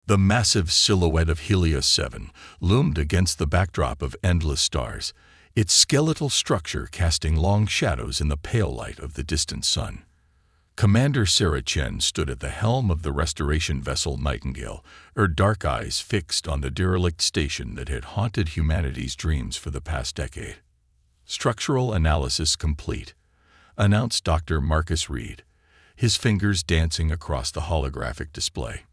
The massive silhouette of Helios 7 loomed against the backdrop of endless stars, its skeletal structure casting long shadows in the pale light of the distant sun. Commander Sarah Chen stood at the helm of the restoration vessel Nightingale, her dark eyes fixed on the derelict station that had haunted humanity's dreams for the past decade. "Structural analysis complete," announced Dr. Marcus Reed, his fingers dancing across the holographic display.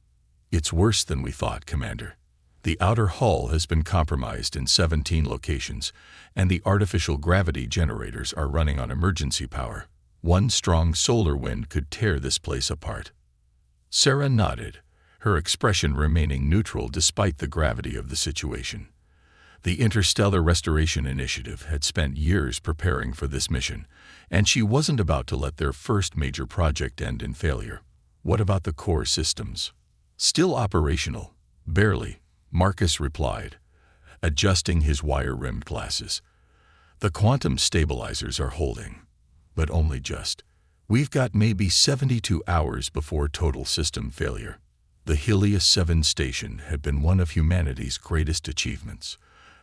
"It's worse than we thought, Commander. The outer hull has been compromised in 17 locations, and the artificial gravity generators are running on emergency power. One strong solar wind could tear this place apart." Sarah nodded, her expression remaining neutral despite the gravity of the situation. The Interstellar Restoration Initiative had spent years preparing for this mission, and she wasn't about to let their first major project end in failure. "What about the core systems?" "Still operational, barely," Marcus replied, adjusting his wire-rimmed glasses. "The quantum stabilizers are holding, but only just. We've got maybe 72 hours before total system failure." The Helios 7 station had been one of humanity's greatest achievements,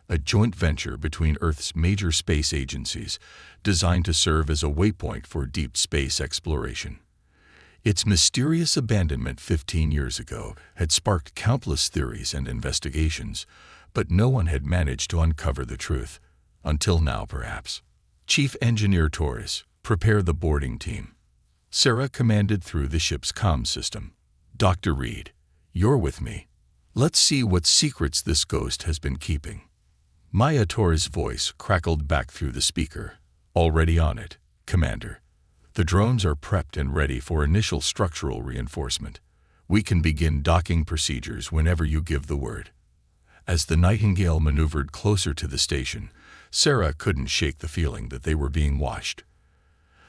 a joint venture between Earth's major space agencies designed to serve as a waypoint for deep space exploration. Its mysterious abandonment 15 years ago had sparked countless theories and investigations, but no one had managed to uncover the truth. Until now, perhaps. "Chief Engineer Torres, prepare the boarding team," Sarah commanded through the ship's comm system. "Dr. Reed, you're with me. Let's see what secrets this ghost has been keeping." Maya Torres' voice crackled back through the speaker. "Already on it, Commander. The drones are prepped and ready for initial structural reinforcement. We can begin docking procedures whenever you give the word." As the Nightingale maneuvered closer to the station, Sarah couldn't shake the feeling that they were being watched.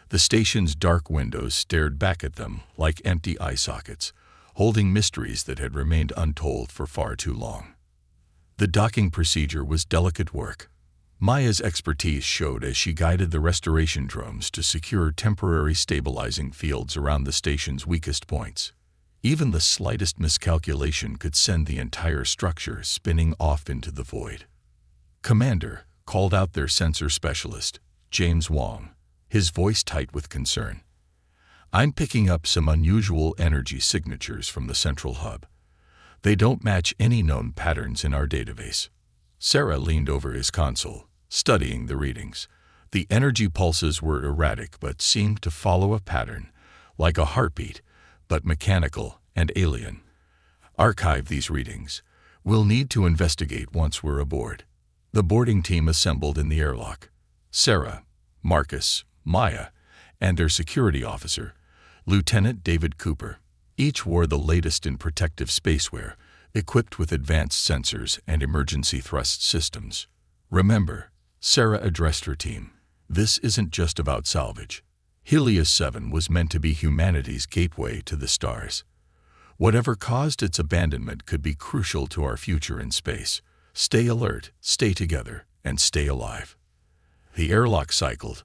The station's dark windows stared back at them like empty eye sockets, holding mysteries that had remained untold for far too long. The docking procedure was delicate work. Maya's expertise showed as she guided the restoration drones to secure temporary stabilizing fields around the station's weakest points. Even the slightest miscalculation could send the entire structure spinning off into the void. "Commander," called out their sensor specialist, James Wong, his voice tight with concern. "I'm picking up some unusual energy signatures from the central hub. They don't match any known patterns in our database." Sarah leaned over his console, studying the readings. The energy pulses were erratic but seemed to follow a pattern, like a heartbeat, but mechanical and alien. "Archive these readings. We'll need to investigate once we're aboard." The boarding team assembled in the airlock. Sarah, Marcus, Maya, and their security officer, Lieutenant David Cooper. Each wore the latest in protective spaceware, equipped with advanced sensors and emergency thrust systems. "Remember," Sarah addressed her team, "this isn't just about salvage. Helios 7 was meant to be humanity's gateway to the stars. Whatever caused its abandonment could be crucial to our future in space. Stay alert, stay together, and stay alive." The airlock cycled,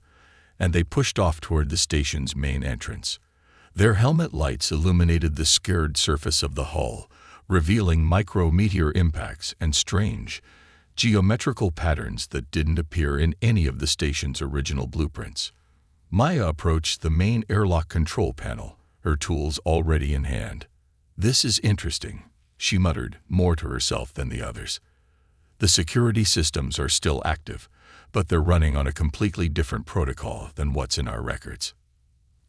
and they pushed off toward the station's main entrance. Their helmet lights illuminated the scarred surface of the hull, revealing micrometeor impacts and strange, geometrical patterns that didn't appear in any of the station's original blueprints. Maya approached the main airlock control panel, her tools already in hand. "This is interesting," she muttered, more to herself than the others. "The security systems are still active, but they're running on a completely different protocol than what's in our records."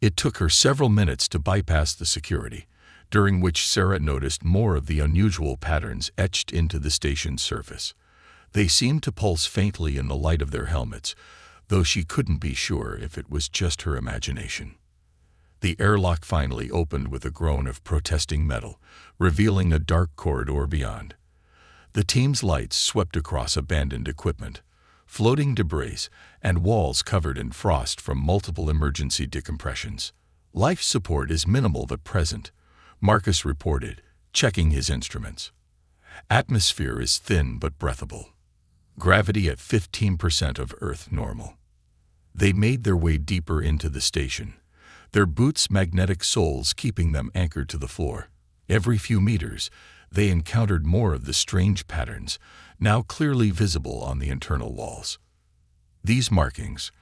It took her several minutes to bypass the security, during which Sarah noticed more of the unusual patterns etched into the station's surface. They seemed to pulse faintly in the light of their helmets, though she couldn't be sure if it was just her imagination. The airlock finally opened with a groan of protesting metal, revealing a dark corridor beyond. The team's lights swept across abandoned equipment, floating debris, and walls covered in frost from multiple emergency decompressions. "Life support is minimal at present," Marcus reported, checking his instruments. "Atmosphere is thin but breathable. Gravity at 15% of Earth normal." They made their way deeper into the station, their boots' magnetic soles keeping them anchored to the floor. Every few meters, they encountered more of the strange patterns, now clearly visible on the internal walls. "These markings,"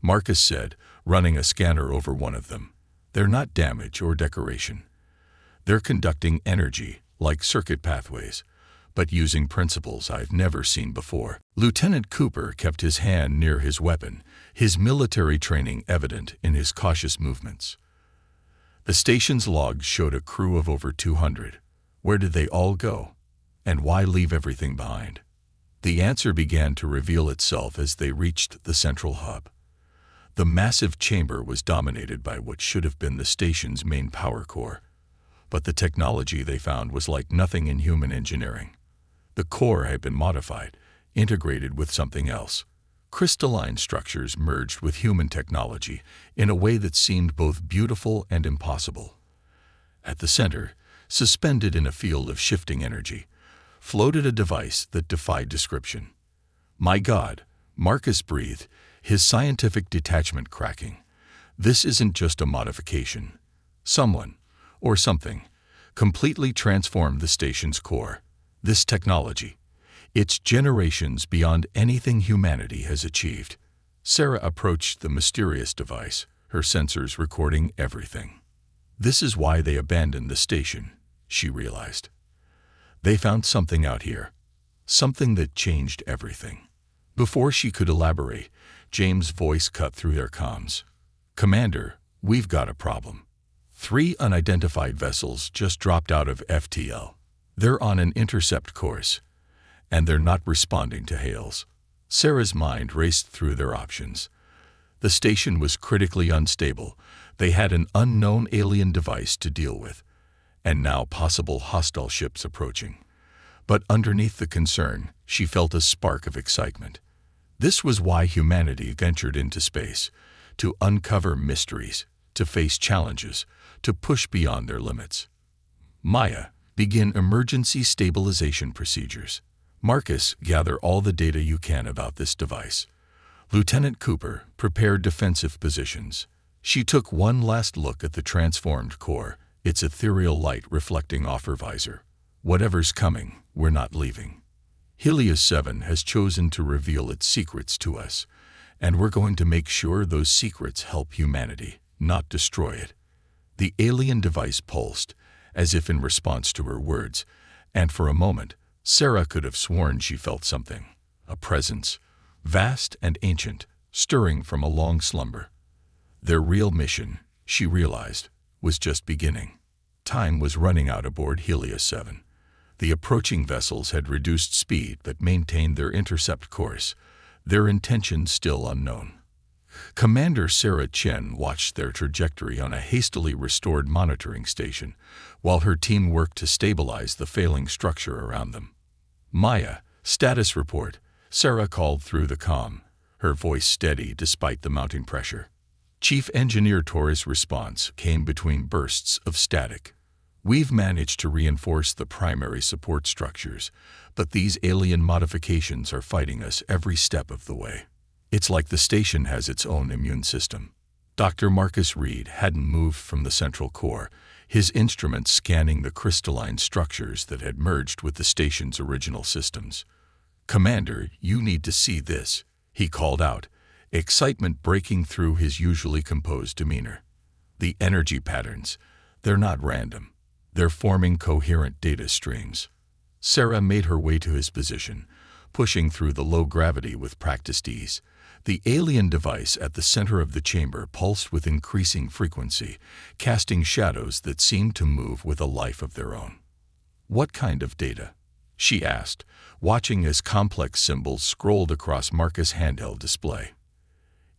Marcus said, running a scanner over one of them, "they're not damage or decoration. They're conducting energy, like circuit pathways, but using principles I've never seen before." Lieutenant Cooper kept his hand near his weapon, his military training evident in his cautious movements. The station's logs showed a crew of over 200. Where did they all go? And why leave everything behind? The answer began to reveal itself as they reached the central hub. The massive chamber was dominated by what should have been the station's main power core, but the technology they found was like nothing in human engineering. The core had been modified, integrated with something else. Crystalline structures merged with human technology in a way that seemed both beautiful and impossible. At the center, suspended in a field of shifting energy, floated a device that defied description. "My God," Marcus breathed, his scientific detachment cracking. "This isn't just a modification. Someone, or something, completely transformed the station's core. This technology, it's generations beyond anything humanity has achieved." Sarah approached the mysterious device, her sensors recording everything. "This is why they abandoned the station," she realized. "They found something out here, something that changed everything." Before she could elaborate, James' voice cut through their comms. "Commander, we've got a problem. 3 unidentified vessels just dropped out of FTL. They're on an intercept course, and they're not responding to hails." Sarah's mind raced through their options. The station was critically unstable. They had an unknown alien device to deal with, and now possible hostile ships approaching. But underneath the concern, she felt a spark of excitement. This was why humanity ventured into space, to uncover mysteries, to face challenges, to push beyond their limits. "Maya, begin emergency stabilization procedures. Marcus, gather all the data you can about this device. Lieutenant Cooper, prepare defensive positions." She took one last look at the transformed core, its ethereal light reflecting off her visor. "Whatever's coming, we're not leaving. Helios 7 has chosen to reveal its secrets to us, and we're going to make sure those secrets help humanity, not destroy it." The alien device pulsed, as if in response to her words, and for a moment, Sarah could have sworn she felt something, a presence, vast and ancient, stirring from a long slumber. Their real mission, she realized, was just beginning. Time was running out aboard Helios 7. The approaching vessels had reduced speed but maintained their intercept course, their intentions still unknown. Commander Sarah Chen watched their trajectory on a hastily restored monitoring station, while her team worked to stabilize the failing structure around them. "Maya, status report," Sarah called through the comm, her voice steady despite the mounting pressure. Chief Engineer Torres' response came between bursts of static. "We've managed to reinforce the primary support structures, but these alien modifications are fighting us every step of the way. It's like the station has its own immune system." Dr. Marcus Reed hadn't moved from the central core, his instruments scanning the crystalline structures that had merged with the station's original systems. "Commander, you need to see this," he called out, excitement breaking through his usually composed demeanor. "The energy patterns, they're not random. They're forming coherent data streams." Sarah made her way to his position, pushing through the low gravity with practiced ease. The alien device at the center of the chamber pulsed with increasing frequency, casting shadows that seemed to move with a life of their own. "What kind of data?" she asked, watching as complex symbols scrolled across Marcus' handheld display.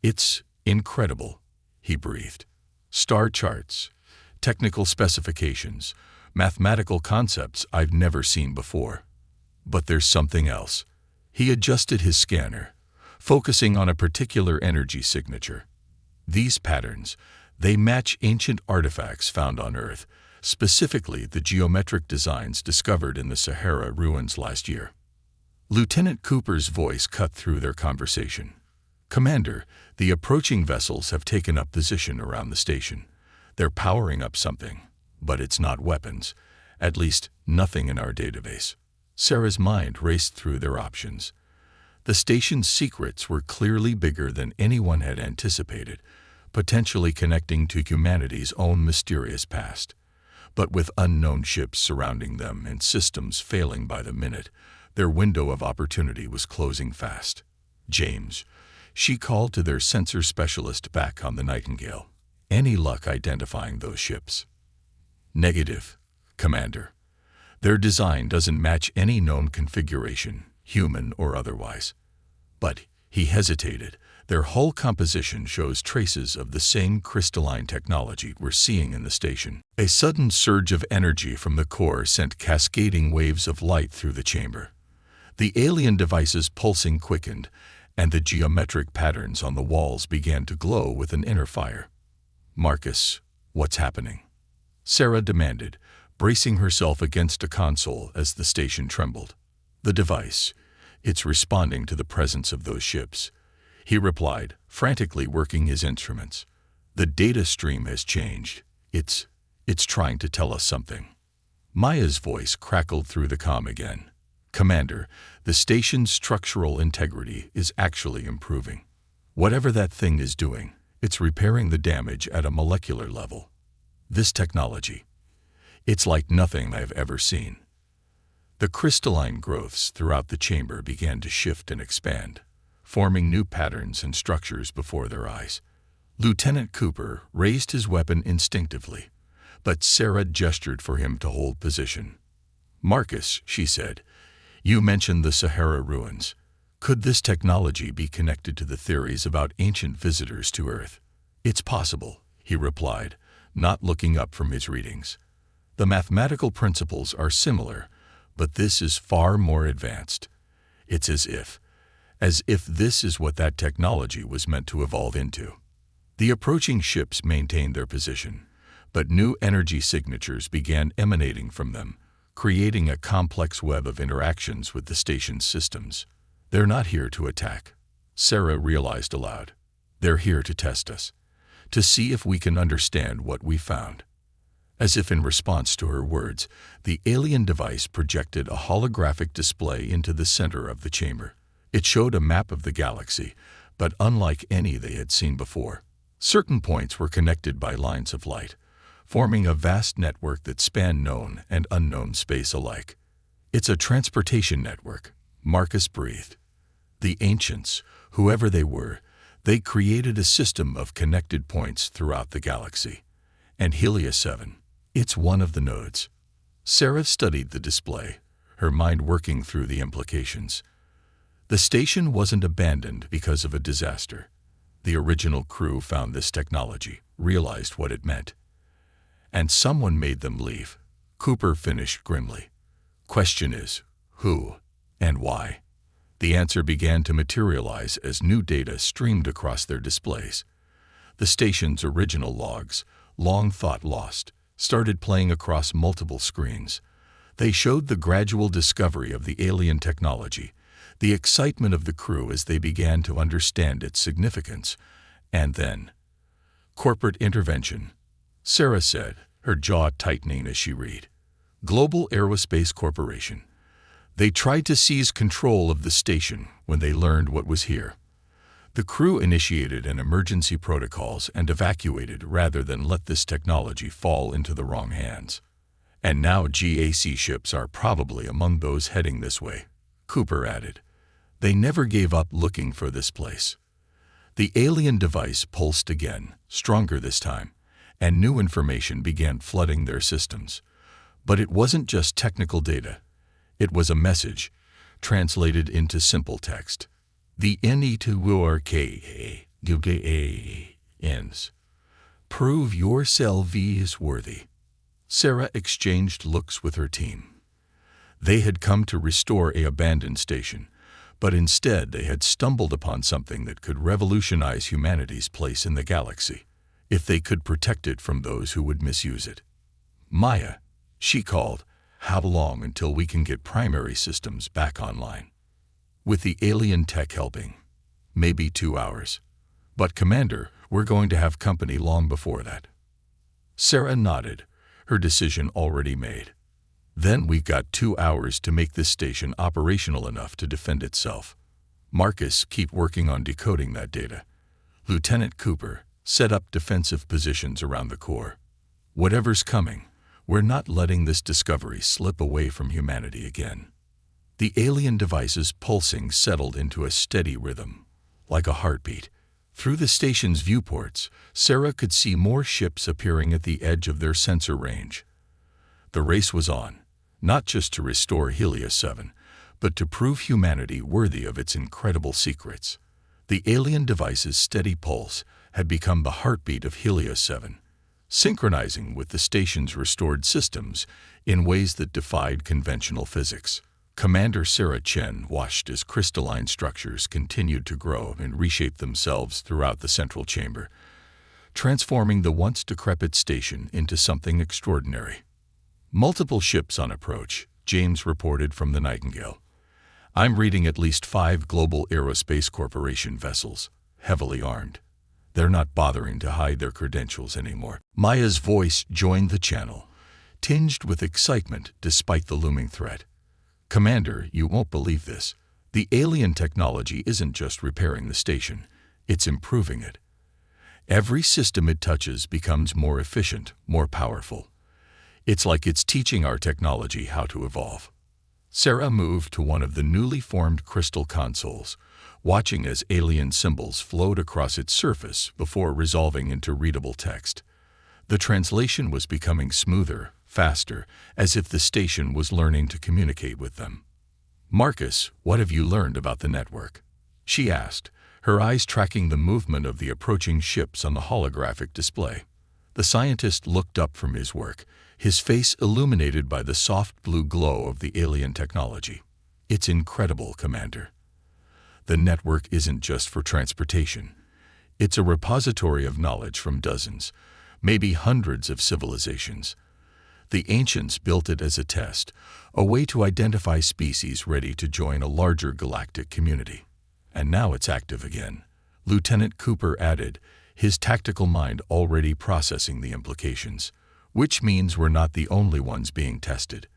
"It's incredible," he breathed. "Star charts, technical specifications, mathematical concepts I've never seen before. But there's something else." He adjusted his scanner, focusing on a particular energy signature. "These patterns, they match ancient artifacts found on Earth, specifically the geometric designs discovered in the Sahara ruins last year." Lieutenant Cooper's voice cut through their conversation. "Commander, the approaching vessels have taken up position around the station. They're powering up something, but it's not weapons, At least, nothing in our database. Sarah's mind raced through their options. The station's secrets were clearly bigger than anyone had anticipated, potentially connecting to humanity's own mysterious past. But with unknown ships surrounding them and systems failing by the minute, their window of opportunity was closing fast. James, she called to their sensor specialist back on the Nightingale. Any luck identifying those ships? Negative, Commander. Their design doesn't match any known configuration, human or otherwise. But, he hesitated, their hull composition shows traces of the same crystalline technology we're seeing in the station. A sudden surge of energy from the core sent cascading waves of light through the chamber. The alien device's pulsing quickened, and the geometric patterns on the walls began to glow with an inner fire. Marcus, what's happening? Sarah demanded, bracing herself against a console as the station trembled. The device. It's responding to the presence of those ships, he replied, frantically working his instruments. The data stream has changed. It's trying to tell us something. Maya's voice crackled through the comm again. Commander, the station's structural integrity is actually improving. Whatever that thing is doing, it's repairing the damage at a molecular level. This technology, it's like nothing I've ever seen. The crystalline growths throughout the chamber began to shift and expand, forming new patterns and structures before their eyes. Lieutenant Cooper raised his weapon instinctively, but Sarah gestured for him to hold position. Marcus, she said, you mentioned the Sahara ruins. Could this technology be connected to the theories about ancient visitors to Earth? It's possible, he replied, not looking up from his readings. The mathematical principles are similar, but this is far more advanced. It's as if this is what that technology was meant to evolve into. The approaching ships maintained their position, but new energy signatures began emanating from them, creating a complex web of interactions with the station's systems. They're not here to attack, Sarah realized aloud. They're here to test us, to see if we can understand what we found. As if in response to her words, the alien device projected a holographic display into the center of the chamber. It showed a map of the galaxy, but unlike any they had seen before. Certain points were connected by lines of light, forming a vast network that spanned known and unknown space alike. It's a transportation network, Marcus breathed. The ancients, whoever they were, they created a system of connected points throughout the galaxy. And Helios 7. It's one of the nodes. Sarah studied the display, her mind working through the implications. The station wasn't abandoned because of a disaster. The original crew found this technology, realized what it meant. And someone made them leave, Cooper finished grimly. Question is, who and why? The answer began to materialize as new data streamed across their displays. The station's original logs, long thought lost, started playing across multiple screens. They showed the gradual discovery of the alien technology, the excitement of the crew as they began to understand its significance, and then, corporate intervention, Sarah said, her jaw tightening as she read. Global Aerospace Corporation. They tried to seize control of the station when they learned what was here. The crew initiated an emergency protocols and evacuated rather than let this technology fall into the wrong hands. And now GAC ships are probably among those heading this way, Cooper added. They never gave up looking for this place. The alien device pulsed again, stronger this time, and new information began flooding their systems. But it wasn't just technical data. It was a message, translated into simple text. The NE2WRKA ends. Prove yourself is worthy. Sarah exchanged looks with her team. They had come to restore an abandoned station, but instead they had stumbled upon something that could revolutionize humanity's place in the galaxy, if they could protect it from those who would misuse it. Maya, she called, how long until we can get primary systems back online? With the alien tech helping, maybe 2 hours. But Commander, we're going to have company long before that. Sarah nodded, her decision already made. Then we've got 2 hours to make this station operational enough to defend itself. Marcus, keep working on decoding that data. Lieutenant Cooper, set up defensive positions around the core. Whatever's coming, we're not letting this discovery slip away from humanity again. The alien device's pulsing settled into a steady rhythm, like a heartbeat. Through the station's viewports, Sarah could see more ships appearing at the edge of their sensor range. The race was on, not just to restore Helios 7, but to prove humanity worthy of its incredible secrets. The alien device's steady pulse had become the heartbeat of Helios 7, synchronizing with the station's restored systems in ways that defied conventional physics. Commander Sarah Chen watched as crystalline structures continued to grow and reshape themselves throughout the central chamber, transforming the once decrepit station into something extraordinary. Multiple ships on approach, James reported from the Nightingale. I'm reading at least 5 Global Aerospace Corporation vessels, heavily armed. They're not bothering to hide their credentials anymore. Maya's voice joined the channel, tinged with excitement despite the looming threat. Commander, you won't believe this. The alien technology isn't just repairing the station, it's improving it. Every system it touches becomes more efficient, more powerful. It's like it's teaching our technology how to evolve. Sarah moved to one of the newly formed crystal consoles, watching as alien symbols flowed across its surface before resolving into readable text. The translation was becoming smoother, faster, as if the station was learning to communicate with them. Marcus, what have you learned about the network? She asked, her eyes tracking the movement of the approaching ships on the holographic display. The scientist looked up from his work, his face illuminated by the soft blue glow of the alien technology. It's incredible, Commander. The network isn't just for transportation. It's a repository of knowledge from dozens, maybe hundreds of civilizations. The ancients built it as a test, a way to identify species ready to join a larger galactic community. And now it's active again. Lieutenant Cooper added, his tactical mind already processing the implications, which means we're not the only ones being tested.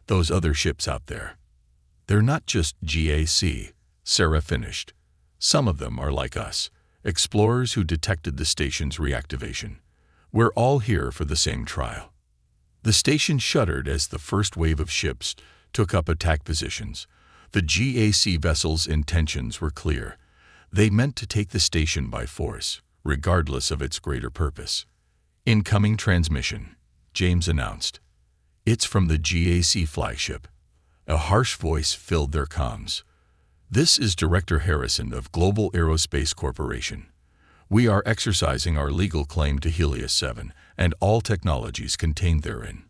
Those other ships out there, they're not just GAC, Sarah finished. Some of them are like us, explorers who detected the station's reactivation. We're all here for the same trial. The station shuddered as the first wave of ships took up attack positions. The GAC vessels' intentions were clear. They meant to take the station by force, regardless of its greater purpose. Incoming transmission, James announced. It's from the GAC flagship. A harsh voice filled their comms. This is Director Harrison of Global Aerospace Corporation. We are exercising our legal claim to Helios 7 and all technologies contained therein.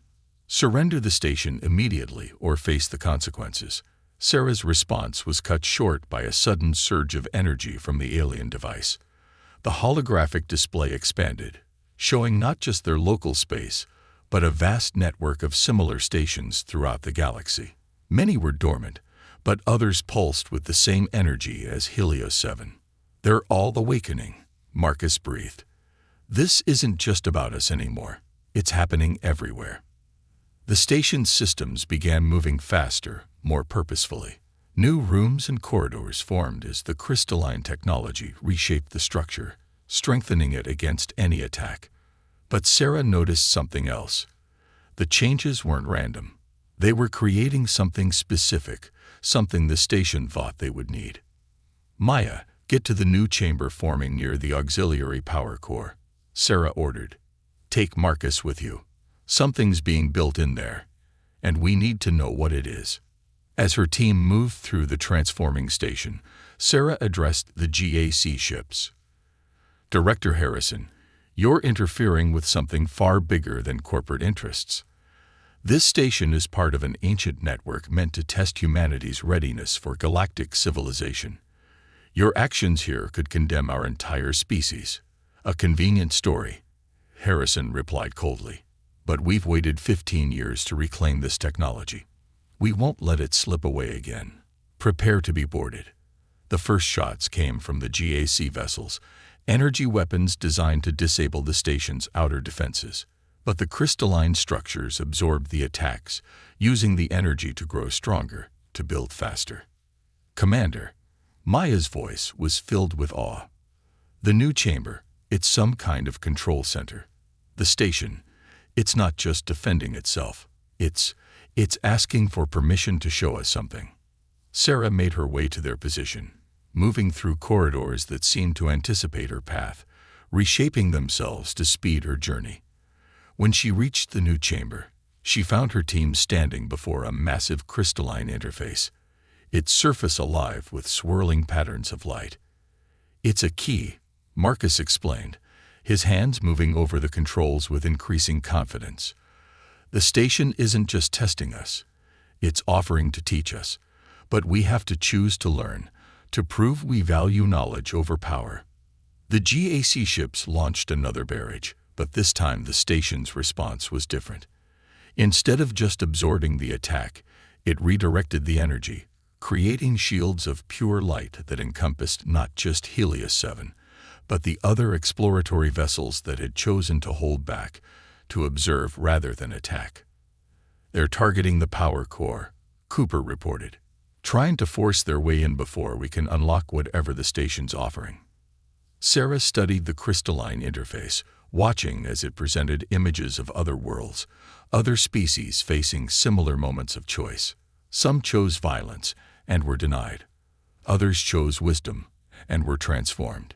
Surrender the station immediately or face the consequences. Sarah's response was cut short by a sudden surge of energy from the alien device. The holographic display expanded, showing not just their local space, but a vast network of similar stations throughout the galaxy. Many were dormant, but others pulsed with the same energy as Helios 7. They're all awakening, Marcus breathed. This isn't just about us anymore. It's happening everywhere. The station's systems began moving faster, more purposefully. New rooms and corridors formed as the crystalline technology reshaped the structure, strengthening it against any attack. But Sarah noticed something else. The changes weren't random. They were creating something specific, something the station thought they would need. Maya, get to the new chamber forming near the auxiliary power core, Sarah ordered. Take Marcus with you. Something's being built in there, and we need to know what it is. As her team moved through the transforming station, Sarah addressed the GAC ships. Director Harrison, you're interfering with something far bigger than corporate interests. This station is part of an ancient network meant to test humanity's readiness for galactic civilization. Your actions here could condemn our entire species. A convenient story, Harrison replied coldly. But we've waited 15 years to reclaim this technology. We won't let it slip away again. Prepare to be boarded. The first shots came from the GAC vessels, energy weapons designed to disable the station's outer defenses. But the crystalline structures absorbed the attacks, using the energy to grow stronger, to build faster. "Commander," Maya's voice was filled with awe. "The new chamber, it's some kind of control center. The station, it's not just defending itself. It's asking for permission to show us something." Sarah made her way to their position, moving through corridors that seemed to anticipate her path, reshaping themselves to speed her journey. When she reached the new chamber, she found her team standing before a massive crystalline interface, its surface alive with swirling patterns of light. "It's a key," Marcus explained, his hands moving over the controls with increasing confidence. "The station isn't just testing us, it's offering to teach us, but we have to choose to learn, to prove we value knowledge over power." The GAC ships launched another barrage, but this time the station's response was different. Instead of just absorbing the attack, it redirected the energy, creating shields of pure light that encompassed not just Helios 7, but the other exploratory vessels that had chosen to hold back, to observe rather than attack. "They're targeting the power core," Cooper reported, "trying to force their way in before we can unlock whatever the station's offering." Sarah studied the crystalline interface, watching as it presented images of other worlds, other species facing similar moments of choice. Some chose violence and were denied. Others chose wisdom and were transformed.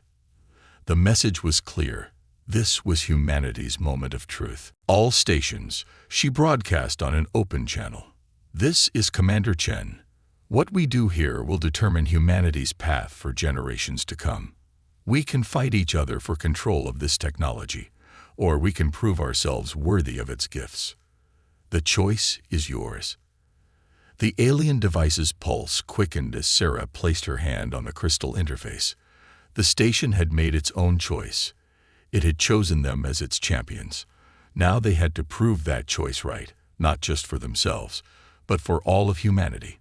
The message was clear. This was humanity's moment of truth. "All stations," she broadcast on an open channel. "This is Commander Chen. What we do here will determine humanity's path for generations to come. We can fight each other for control of this technology, or we can prove ourselves worthy of its gifts. The choice is yours." The alien device's pulse quickened as Sarah placed her hand on the crystal interface. The station had made its own choice. It had chosen them as its champions. Now they had to prove that choice right, not just for themselves, but for all of humanity.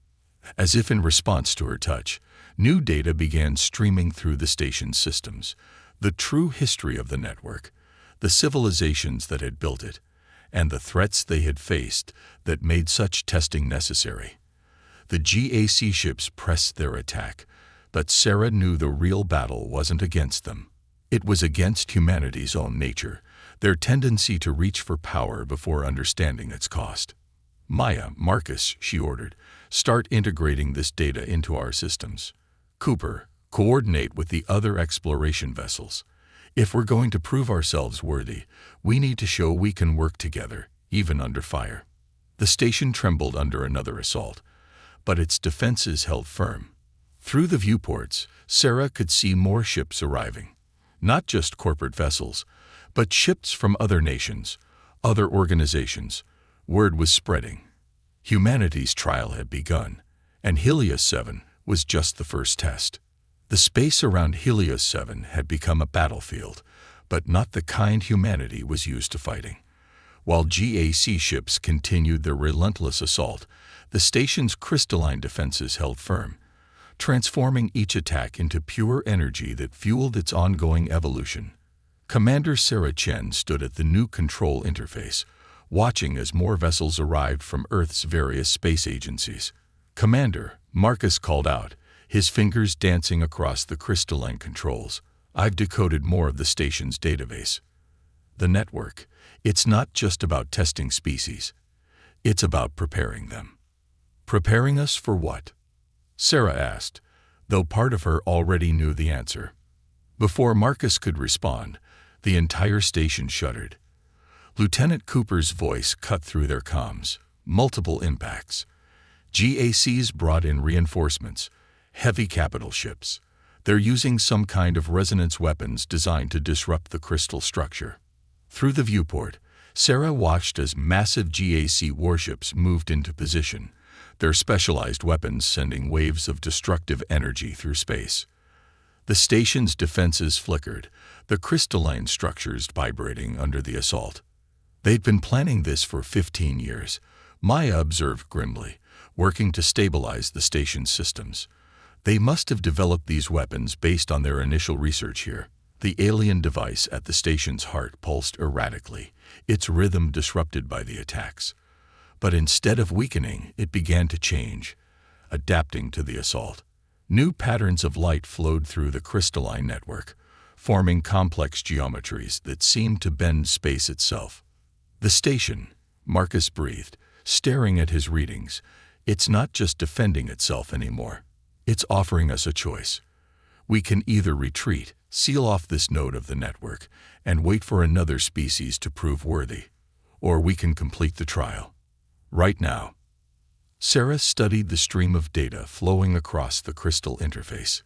As if in response to her touch, new data began streaming through the station's systems. The true history of the network, the civilizations that had built it, and the threats they had faced that made such testing necessary. The GAC ships pressed their attack, but Sarah knew the real battle wasn't against them. It was against humanity's own nature, their tendency to reach for power before understanding its cost. "Maya, Marcus," she ordered, "start integrating this data into our systems. Cooper, coordinate with the other exploration vessels. If we're going to prove ourselves worthy, we need to show we can work together, even under fire." The station trembled under another assault, but its defenses held firm. Through the viewports, Sarah could see more ships arriving. Not just corporate vessels, but ships from other nations, other organizations. Word was spreading. Humanity's trial had begun, and Helios 7 was just the first test. The space around Helios 7 had become a battlefield, but not the kind humanity was used to fighting. While GAC ships continued their relentless assault, the station's crystalline defenses held firm, transforming each attack into pure energy that fueled its ongoing evolution. Commander Sarah Chen stood at the new control interface, watching as more vessels arrived from Earth's various space agencies. "Commander," Marcus called out, his fingers dancing across the crystalline controls, "I've decoded more of the station's database. The network, it's not just about testing species. It's about preparing them." "Preparing us for what?" Sarah asked, though part of her already knew the answer. Before Marcus could respond, the entire station shuddered. Lieutenant Cooper's voice cut through their comms. Multiple impacts. GACs brought in reinforcements, heavy capital ships. They're using some kind of resonance weapons designed to disrupt the crystal structure. Through the viewport, Sarah watched as massive GAC warships moved into position, their specialized weapons sending waves of destructive energy through space. The station's defenses flickered, the crystalline structures vibrating under the assault. They'd been planning this for 15 years, Maya observed grimly, working to stabilize the station's systems. They must have developed these weapons based on their initial research here. The alien device at the station's heart pulsed erratically, its rhythm disrupted by the attacks. But instead of weakening, it began to change, adapting to the assault. New patterns of light flowed through the crystalline network, forming complex geometries that seemed to bend space itself. The station, Marcus breathed, staring at his readings. It's not just defending itself anymore. It's offering us a choice. We can either retreat, seal off this node of the network, and wait for another species to prove worthy, or we can complete the trial. Right now. Sarah studied the stream of data flowing across the crystal interface.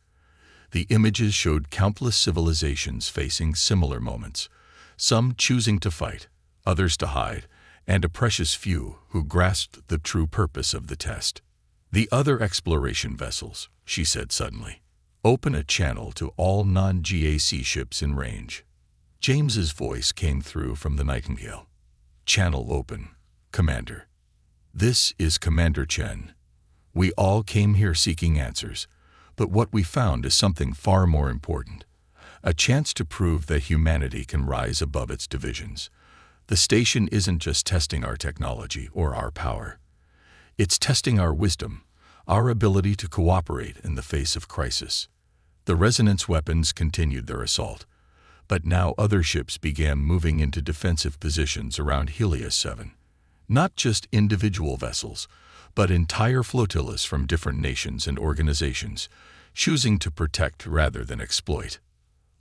The images showed countless civilizations facing similar moments, some choosing to fight, others to hide, and a precious few who grasped the true purpose of the test. The other exploration vessels, she said suddenly, open a channel to all non-GAC ships in range. James's voice came through from the Nightingale. Channel open, Commander. This is Commander Chen. We all came here seeking answers, but what we found is something far more important. A chance to prove that humanity can rise above its divisions. The station isn't just testing our technology or our power. It's testing our wisdom, our ability to cooperate in the face of crisis. The resonance weapons continued their assault, but now other ships began moving into defensive positions around Helios 7. Not just individual vessels, but entire flotillas from different nations and organizations, choosing to protect rather than exploit.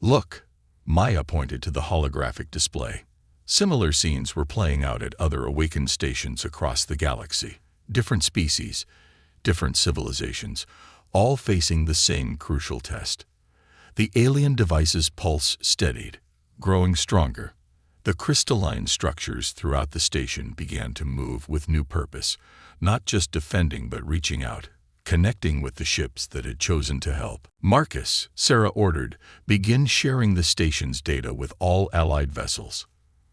Look, Maya pointed to the holographic display. Similar scenes were playing out at other awakened stations across the galaxy. Different species, different civilizations, all facing the same crucial test. The alien device's pulse steadied, growing stronger. The crystalline structures throughout the station began to move with new purpose, not just defending but reaching out, connecting with the ships that had chosen to help. Marcus, Sarah ordered, begin sharing the station's data with all allied vessels.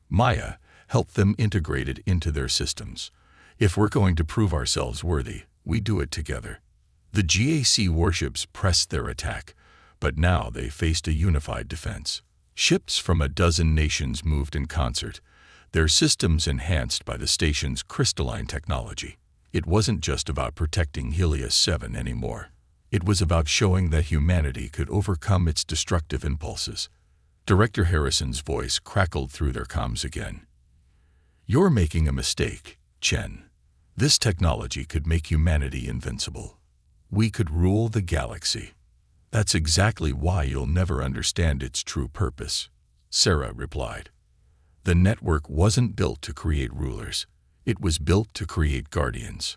Maya helped them integrate it into their systems. If we're going to prove ourselves worthy, we do it together. The GAC warships pressed their attack, but now they faced a unified defense. Ships from a dozen nations moved in concert, their systems enhanced by the station's crystalline technology. It wasn't just about protecting Helios 7 anymore. It was about showing that humanity could overcome its destructive impulses. Director Harrison's voice crackled through their comms again. You're making a mistake, Chen. This technology could make humanity invincible. We could rule the galaxy. That's exactly why you'll never understand its true purpose, Sarah replied. The network wasn't built to create rulers. It was built to create guardians.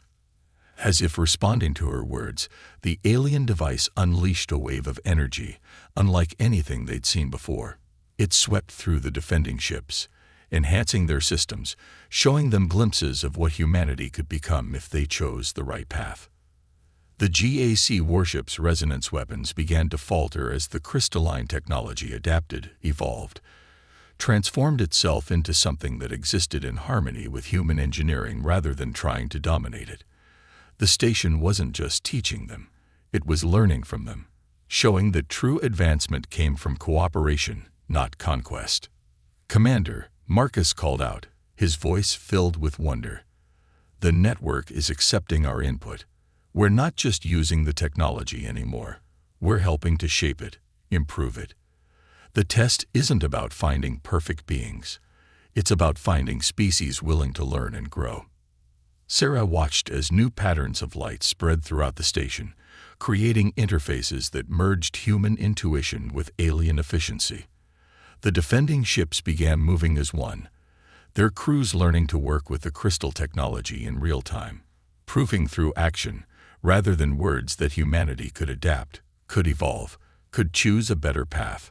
As if responding to her words, the alien device unleashed a wave of energy, unlike anything they'd seen before. It swept through the defending ships, enhancing their systems, showing them glimpses of what humanity could become if they chose the right path. The GAC warships' resonance weapons began to falter as the crystalline technology adapted, evolved, transformed itself into something that existed in harmony with human engineering rather than trying to dominate it. The station wasn't just teaching them, it was learning from them, showing that true advancement came from cooperation, not conquest. Commander, Marcus called out, his voice filled with wonder. The network is accepting our input. We're not just using the technology anymore. We're helping to shape it, improve it. The test isn't about finding perfect beings. It's about finding species willing to learn and grow. Sarah watched as new patterns of light spread throughout the station, creating interfaces that merged human intuition with alien efficiency. The defending ships began moving as one, their crews learning to work with the crystal technology in real time, proving through action, rather than words, that humanity could adapt, could evolve, could choose a better path.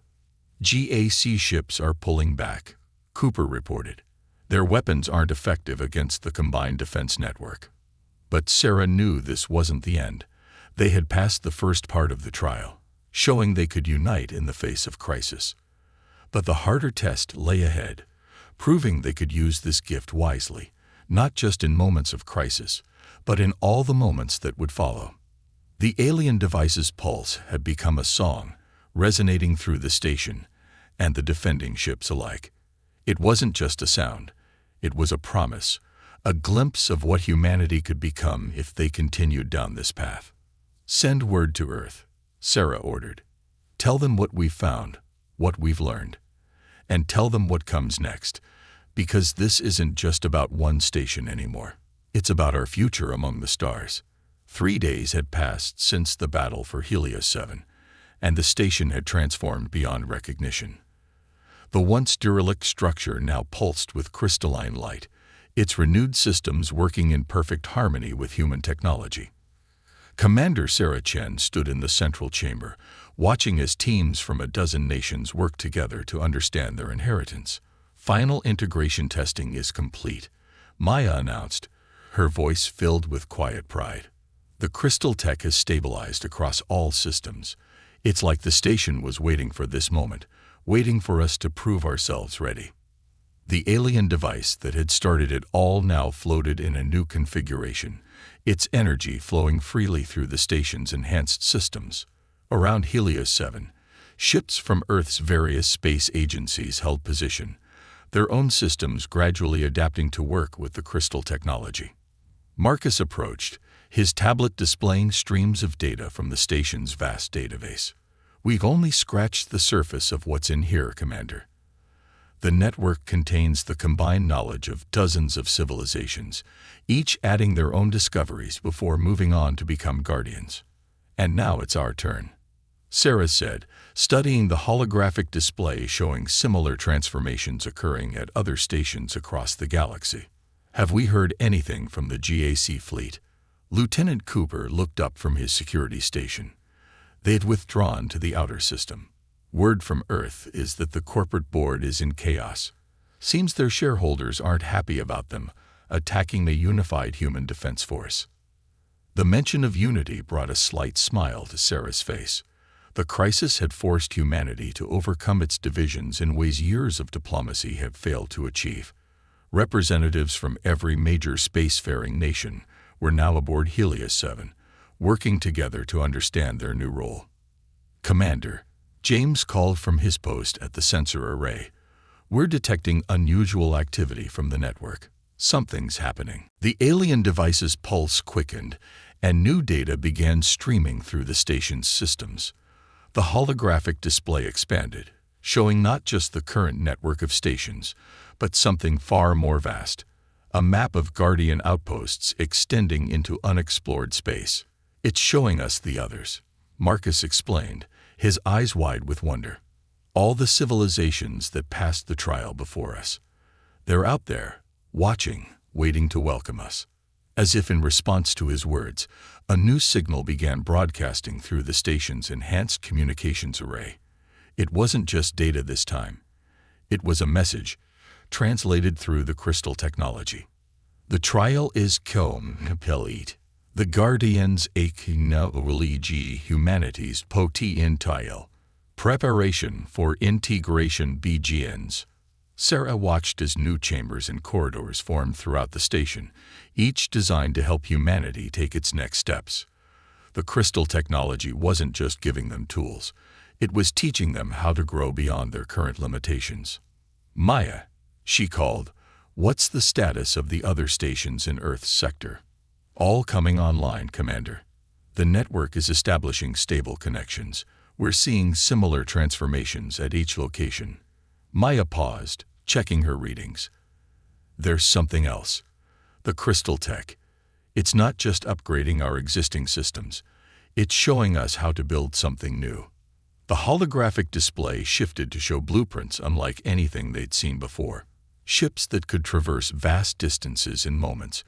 GAC ships are pulling back, Cooper reported. Their weapons aren't effective against the combined defense network. But Sarah knew this wasn't the end. They had passed the first part of the trial, showing they could unite in the face of crisis. But the harder test lay ahead, proving they could use this gift wisely, not just in moments of crisis, but in all the moments that would follow. The alien device's pulse had become a song, resonating through the station, and the defending ships alike. It wasn't just a sound. It was a promise, a glimpse of what humanity could become if they continued down this path. "Send word to Earth," Sarah ordered. "Tell them what we've found, what we've learned. And tell them what comes next, because this isn't just about one station anymore. It's about our future among the stars." 3 days had passed since the battle for Helios 7, and the station had transformed beyond recognition. The once derelict structure now pulsed with crystalline light, its renewed systems working in perfect harmony with human technology. Commander Sarah Chen stood in the central chamber, watching as teams from a dozen nations worked together to understand their inheritance. "Final integration testing is complete," Maya announced, her voice filled with quiet pride. "The crystal tech has stabilized across all systems. It's like the station was waiting for this moment, waiting for us to prove ourselves ready." The alien device that had started it all now floated in a new configuration, its energy flowing freely through the station's enhanced systems. Around Helios 7, ships from Earth's various space agencies held position, their own systems gradually adapting to work with the crystal technology. Marcus approached, his tablet displaying streams of data from the station's vast database. "We've only scratched the surface of what's in here, Commander. The network contains the combined knowledge of dozens of civilizations, each adding their own discoveries before moving on to become guardians. And now it's our turn," Sarah said, studying the holographic display showing similar transformations occurring at other stations across the galaxy. "Have we heard anything from the GAC fleet?" Lieutenant Cooper looked up from his security station. They had withdrawn to the outer system. "Word from Earth is that the corporate board is in chaos. Seems their shareholders aren't happy about them attacking the unified human defense force." The mention of unity brought a slight smile to Sarah's face. The crisis had forced humanity to overcome its divisions in ways years of diplomacy have failed to achieve. Representatives from every major spacefaring nation were now aboard Helios 7, working together to understand their new role. "Commander," James called from his post at the sensor array, "we're detecting unusual activity from the network. Something's happening." The alien device's pulse quickened, and new data began streaming through the station's systems. The holographic display expanded, showing not just the current network of stations, but something far more vast, a map of Guardian outposts extending into unexplored space. "It's showing us the others," Marcus explained, his eyes wide with wonder. "All the civilizations that passed the trial before us. They're out there, watching, waiting to welcome us." As if in response to his words, a new signal began broadcasting through the station's enhanced communications array. It wasn't just data this time. It was a message, translated through the crystal technology. "The trial is complete. The Guardians acknowledge humanity's potential. Preparation for integration begins." Sarah watched as new chambers and corridors formed throughout the station, each designed to help humanity take its next steps. The crystal technology wasn't just giving them tools, it was teaching them how to grow beyond their current limitations. "Maya," she called, "what's the status of the other stations in Earth's sector?" "All coming online, Commander. The network is establishing stable connections. We're seeing similar transformations at each location." Maya paused, checking her readings. "There's something else. The crystal tech. It's not just upgrading our existing systems. It's showing us how to build something new." The holographic display shifted to show blueprints unlike anything they'd seen before. Ships that could traverse vast distances in moments,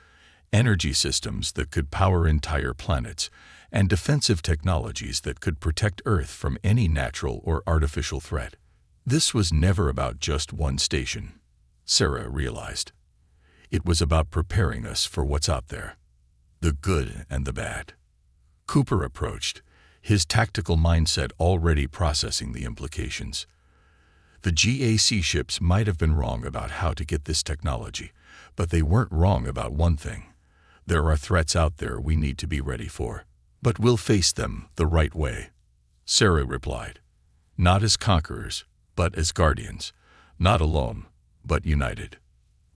energy systems that could power entire planets, and defensive technologies that could protect Earth from any natural or artificial threat. This was never about just one station, Sarah realized. It was about preparing us for what's out there, the good and the bad. Cooper approached, his tactical mindset already processing the implications. The GAC ships might have been wrong about how to get this technology, but they weren't wrong about one thing. There are threats out there we need to be ready for, but we'll face them the right way. Sarah replied, not as conquerors, but as guardians, not alone, but united.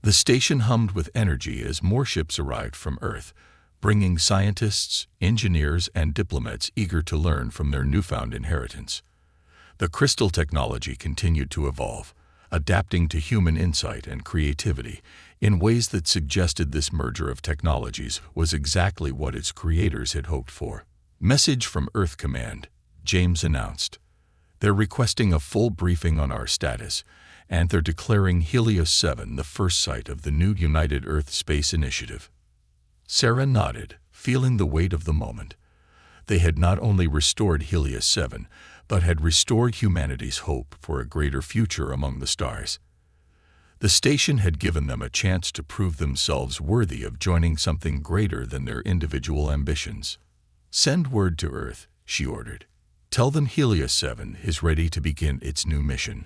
The station hummed with energy as more ships arrived from Earth, bringing scientists, engineers, and diplomats eager to learn from their newfound inheritance. The crystal technology continued to evolve, adapting to human insight and creativity in ways that suggested this merger of technologies was exactly what its creators had hoped for. Message from Earth Command, James announced. They're requesting a full briefing on our status, and they're declaring Helios 7 the first site of the new United Earth Space Initiative. Sarah nodded, feeling the weight of the moment. They had not only restored Helios 7, but had restored humanity's hope for a greater future among the stars. The station had given them a chance to prove themselves worthy of joining something greater than their individual ambitions. Send word to Earth, she ordered. Tell them Helios 7 is ready to begin its new mission.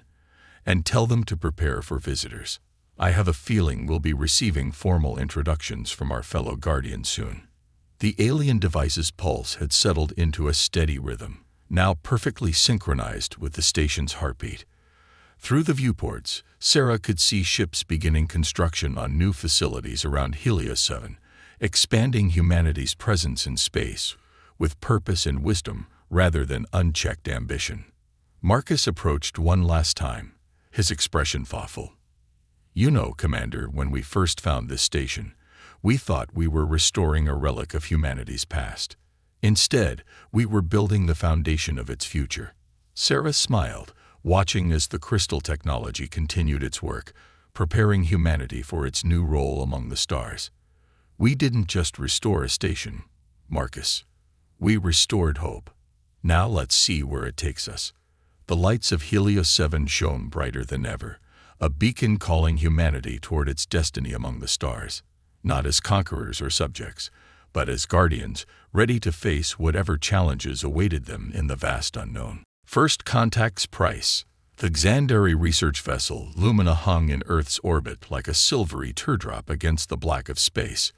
And tell them to prepare for visitors. I have a feeling we'll be receiving formal introductions from our fellow guardians soon. The alien device's pulse had settled into a steady rhythm, now perfectly synchronized with the station's heartbeat. Through the viewports, Sarah could see ships beginning construction on new facilities around Helios 7, expanding humanity's presence in space, with purpose and wisdom rather than unchecked ambition. Marcus approached one last time, his expression thoughtful. You know, Commander, when we first found this station, we thought we were restoring a relic of humanity's past. Instead, we were building the foundation of its future. Sarah smiled, watching as the crystal technology continued its work, preparing humanity for its new role among the stars. We didn't just restore a station, Marcus. We restored hope. Now let's see where it takes us. The lights of Helios 7 shone brighter than ever, a beacon calling humanity toward its destiny among the stars, not as conquerors or subjects, but as guardians, ready to face whatever challenges awaited them in the vast unknown. First contact's price. The Xandari research vessel Lumina hung in Earth's orbit like a silvery teardrop against the black of space.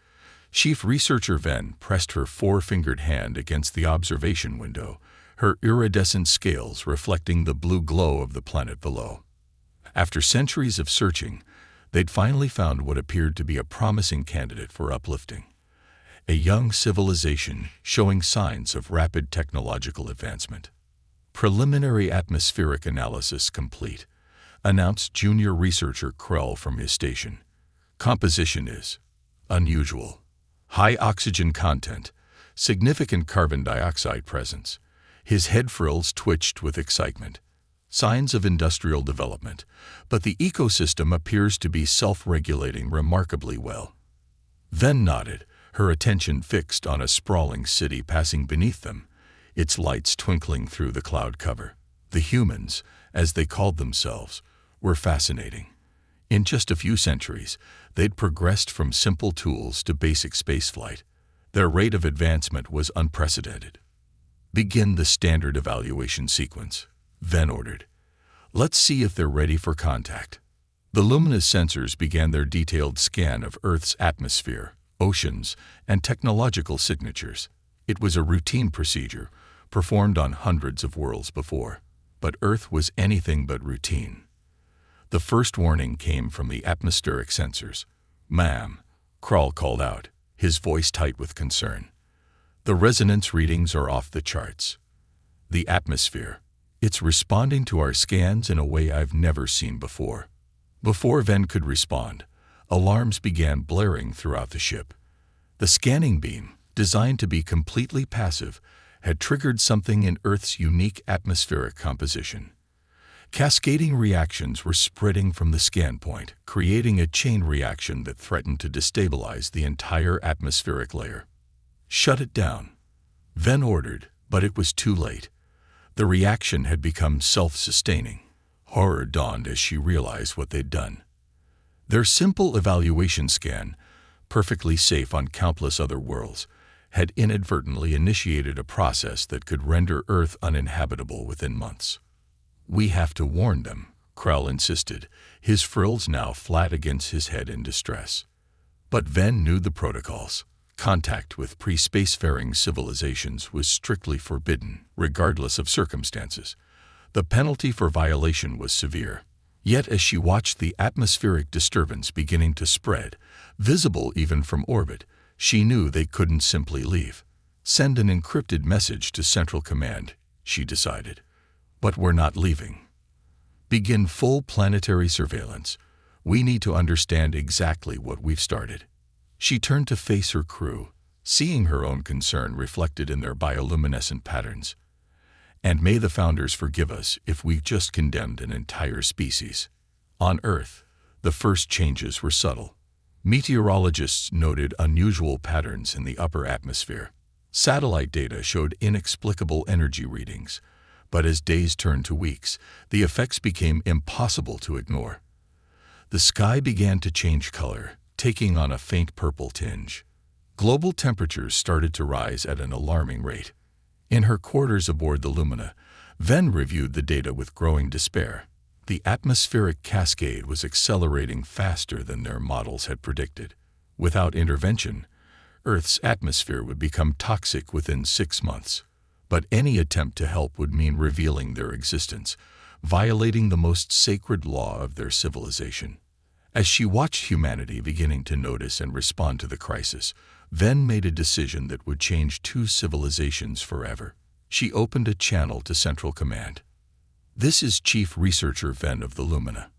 Chief Researcher Ven pressed her four-fingered hand against the observation window, her iridescent scales reflecting the blue glow of the planet below. After centuries of searching, they'd finally found what appeared to be a promising candidate for uplifting. A young civilization showing signs of rapid technological advancement. Preliminary atmospheric analysis complete, announced junior researcher Krell from his station. Composition is unusual. High oxygen content, significant carbon dioxide presence. His head frills twitched with excitement. Signs of industrial development, but the ecosystem appears to be self-regulating remarkably well. Ven nodded, her attention fixed on a sprawling city passing beneath them, its lights twinkling through the cloud cover. The humans, as they called themselves, were fascinating. In just a few centuries, they'd progressed from simple tools to basic spaceflight. Their rate of advancement was unprecedented. Begin the standard evaluation sequence, Ven ordered. Let's see if they're ready for contact. The Lumina's sensors began their detailed scan of Earth's atmosphere, oceans, and technological signatures. It was a routine procedure, performed on hundreds of worlds before, but Earth was anything but routine. The first warning came from the atmospheric sensors. Ma'am, Krall called out, his voice tight with concern. The resonance readings are off the charts. The atmosphere. It's responding to our scans in a way I've never seen before. Before Ven could respond, alarms began blaring throughout the ship. The scanning beam, designed to be completely passive, had triggered something in Earth's unique atmospheric composition. Cascading reactions were spreading from the scan point, creating a chain reaction that threatened to destabilize the entire atmospheric layer. Shut it down, Ven ordered, but it was too late. The reaction had become self-sustaining. Horror dawned as she realized what they'd done. Their simple evaluation scan, perfectly safe on countless other worlds, had inadvertently initiated a process that could render Earth uninhabitable within months. We have to warn them, Krell insisted, his frills now flat against his head in distress. But Ven knew the protocols. Contact with pre-spacefaring civilizations was strictly forbidden, regardless of circumstances. The penalty for violation was severe. Yet as she watched the atmospheric disturbance beginning to spread, visible even from orbit, she knew they couldn't simply leave. Send an encrypted message to Central Command, she decided. But we're not leaving. Begin full planetary surveillance. We need to understand exactly what we've started. She turned to face her crew, seeing her own concern reflected in their bioluminescent patterns. And may the Founders forgive us if we just condemned an entire species. On Earth, the first changes were subtle. Meteorologists noted unusual patterns in the upper atmosphere. Satellite data showed inexplicable energy readings, but as days turned to weeks, the effects became impossible to ignore. The sky began to change color, taking on a faint purple tinge. Global temperatures started to rise at an alarming rate. In her quarters aboard the Lumina, Ven reviewed the data with growing despair. The atmospheric cascade was accelerating faster than their models had predicted. Without intervention, Earth's atmosphere would become toxic within 6 months. But any attempt to help would mean revealing their existence, violating the most sacred law of their civilization. As she watched humanity beginning to notice and respond to the crisis, Ven made a decision that would change 2 civilizations forever. She opened a channel to Central Command. This is Chief Researcher Ven of the Lumina.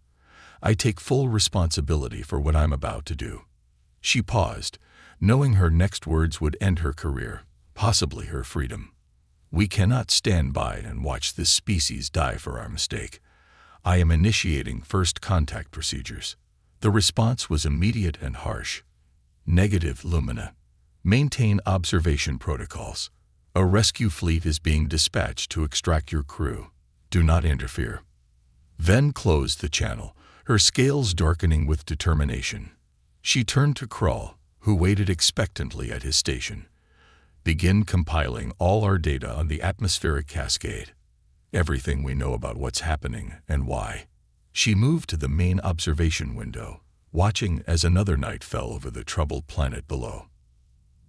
I take full responsibility for what I'm about to do. She paused, knowing her next words would end her career, possibly her freedom. We cannot stand by and watch this species die for our mistake. I am initiating first contact procedures. The response was immediate and harsh. Negative, Lumina. Maintain observation protocols. A rescue fleet is being dispatched to extract your crew. Do not interfere. Ven closed the channel, her scales darkening with determination. She turned to Krull, who waited expectantly at his station. Begin compiling all our data on the atmospheric cascade. Everything we know about what's happening and why. She moved to the main observation window, watching as another night fell over the troubled planet below.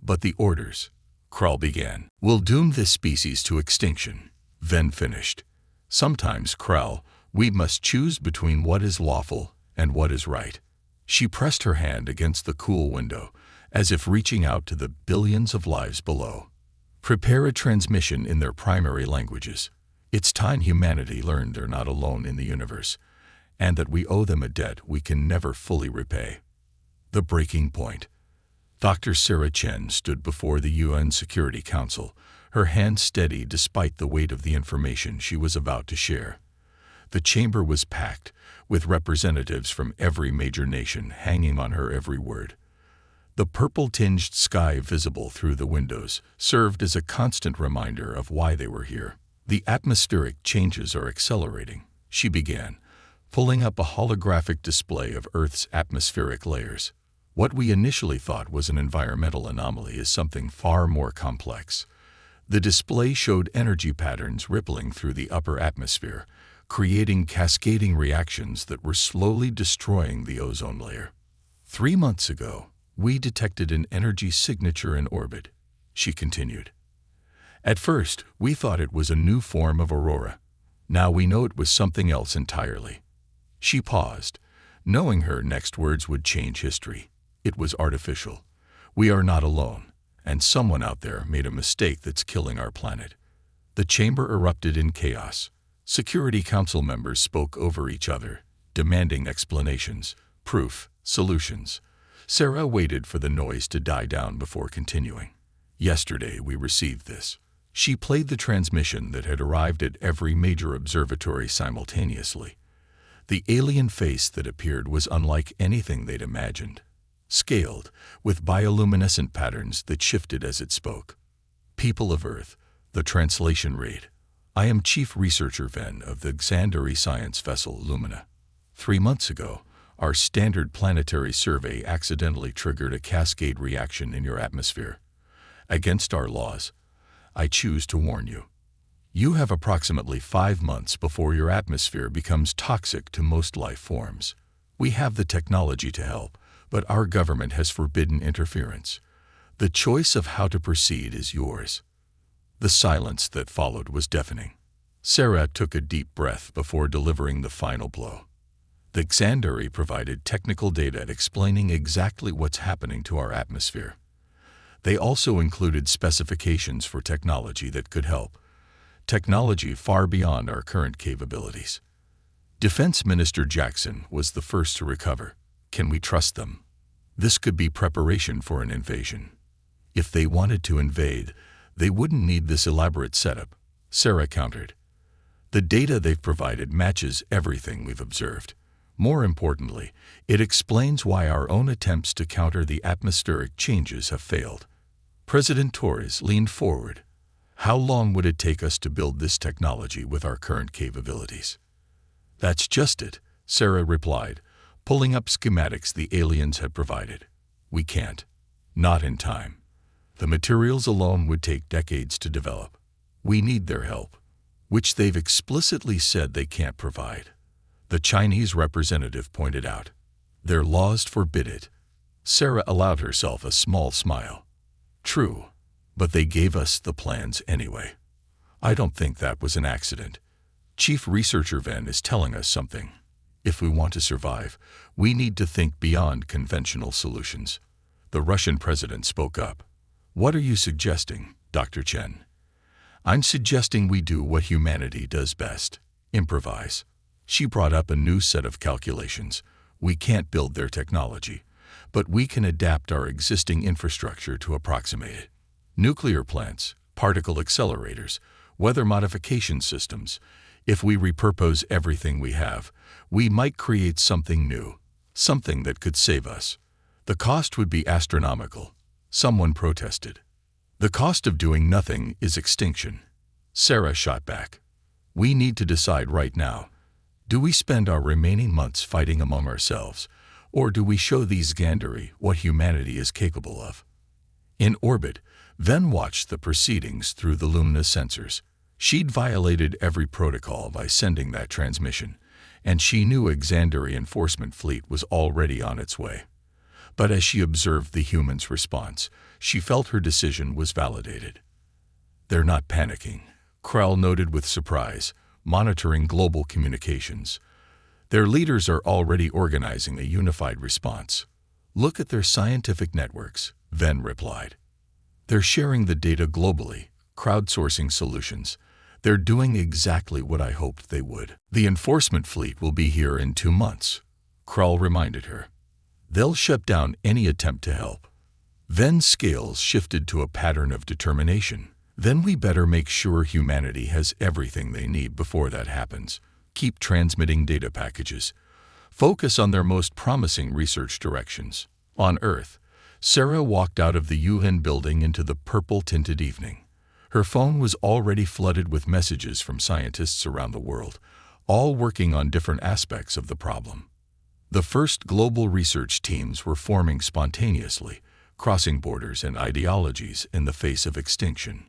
But the orders, Krull began, will doom this species to extinction, Ven finished. Sometimes, Krull, we must choose between what is lawful and what is right. She pressed her hand against the cool window, as if reaching out to the billions of lives below. Prepare a transmission in their primary languages. It's time humanity learned they're not alone in the universe, and that we owe them a debt we can never fully repay. The breaking point. Dr. Sarah Chen stood before the UN Security Council, her hand steady despite the weight of the information she was about to share. The chamber was packed, with representatives from every major nation hanging on her every word. The purple-tinged sky visible through the windows served as a constant reminder of why they were here. The atmospheric changes are accelerating, she began, pulling up a holographic display of Earth's atmospheric layers. What we initially thought was an environmental anomaly is something far more complex. The display showed energy patterns rippling through the upper atmosphere, creating cascading reactions that were slowly destroying the ozone layer. 3 months ago, we detected an energy signature in orbit, she continued. At first, we thought it was a new form of aurora. Now we know it was something else entirely. She paused, knowing her next words would change history. It was artificial. We are not alone, and someone out there made a mistake that's killing our planet. The chamber erupted in chaos. Security Council members spoke over each other, demanding explanations, proof, solutions. Sarah waited for the noise to die down before continuing. Yesterday we received this. She played the transmission that had arrived at every major observatory simultaneously. The alien face that appeared was unlike anything they'd imagined. Scaled, with bioluminescent patterns that shifted as it spoke. People of Earth, the translation read, I am Chief Researcher Ven of the Xandari science vessel Lumina. 3 months ago, our standard planetary survey accidentally triggered a cascade reaction in your atmosphere. Against our laws, I choose to warn you. You have approximately 5 months before your atmosphere becomes toxic to most life forms. We have the technology to help, but our government has forbidden interference. The choice of how to proceed is yours. The silence that followed was deafening. Sarah took a deep breath before delivering the final blow. The Xandari provided technical data explaining exactly what's happening to our atmosphere. They also included specifications for technology that could help. Technology far beyond our current capabilities. Defense Minister Jackson was the first to recover. Can we trust them? This could be preparation for an invasion. If they wanted to invade, they wouldn't need this elaborate setup, Sarah countered. The data they've provided matches everything we've observed. More importantly, it explains why our own attempts to counter the atmospheric changes have failed. President Torres leaned forward. How long would it take us to build this technology with our current capabilities? That's just it, Sarah replied, pulling up schematics the aliens had provided. We can't. Not in time. The materials alone would take decades to develop. We need their help, which they've explicitly said they can't provide. The Chinese representative pointed out. Their laws forbid it. Sarah allowed herself a small smile. True, but they gave us the plans anyway. I don't think that was an accident. Chief Researcher Ven is telling us something. If we want to survive, we need to think beyond conventional solutions. The Russian president spoke up. What are you suggesting, Dr. Chen? I'm suggesting we do what humanity does best. Improvise. She brought up a new set of calculations. We can't build their technology, but we can adapt our existing infrastructure to approximate it. Nuclear plants, particle accelerators, weather modification systems. If we repurpose everything we have, we might create something new, something that could save us. The cost would be astronomical. Someone protested. The cost of doing nothing is extinction. Sarah shot back. We need to decide right now. Do we spend our remaining months fighting among ourselves, or do we show these Xandari what humanity is capable of? In orbit, Ven watched the proceedings through the Lumina sensors. She'd violated every protocol by sending that transmission, and she knew a Xandari enforcement fleet was already on its way. But as she observed the humans' response, she felt her decision was validated. They're not panicking, Krell noted with surprise, monitoring global communications. Their leaders are already organizing a unified response. Look at their scientific networks, Ven replied. They're sharing the data globally, crowdsourcing solutions. They're doing exactly what I hoped they would. The enforcement fleet will be here in 2 months, Krell reminded her. They'll shut down any attempt to help. Ven's scales shifted to a pattern of determination. Then we better make sure humanity has everything they need before that happens. Keep transmitting data packages. Focus on their most promising research directions. On Earth, Sarah walked out of the UN building into the purple-tinted evening. Her phone was already flooded with messages from scientists around the world, all working on different aspects of the problem. The first global research teams were forming spontaneously, crossing borders and ideologies in the face of extinction.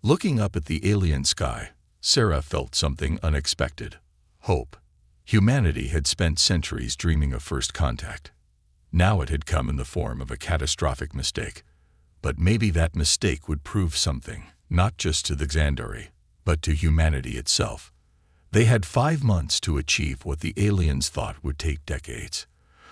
Looking up at the alien sky, Sarah felt something unexpected. Hope. Humanity had spent centuries dreaming of first contact. Now it had come in the form of a catastrophic mistake. But maybe that mistake would prove something, not just to the Xandari, but to humanity itself. They had 5 months to achieve what the aliens thought would take decades.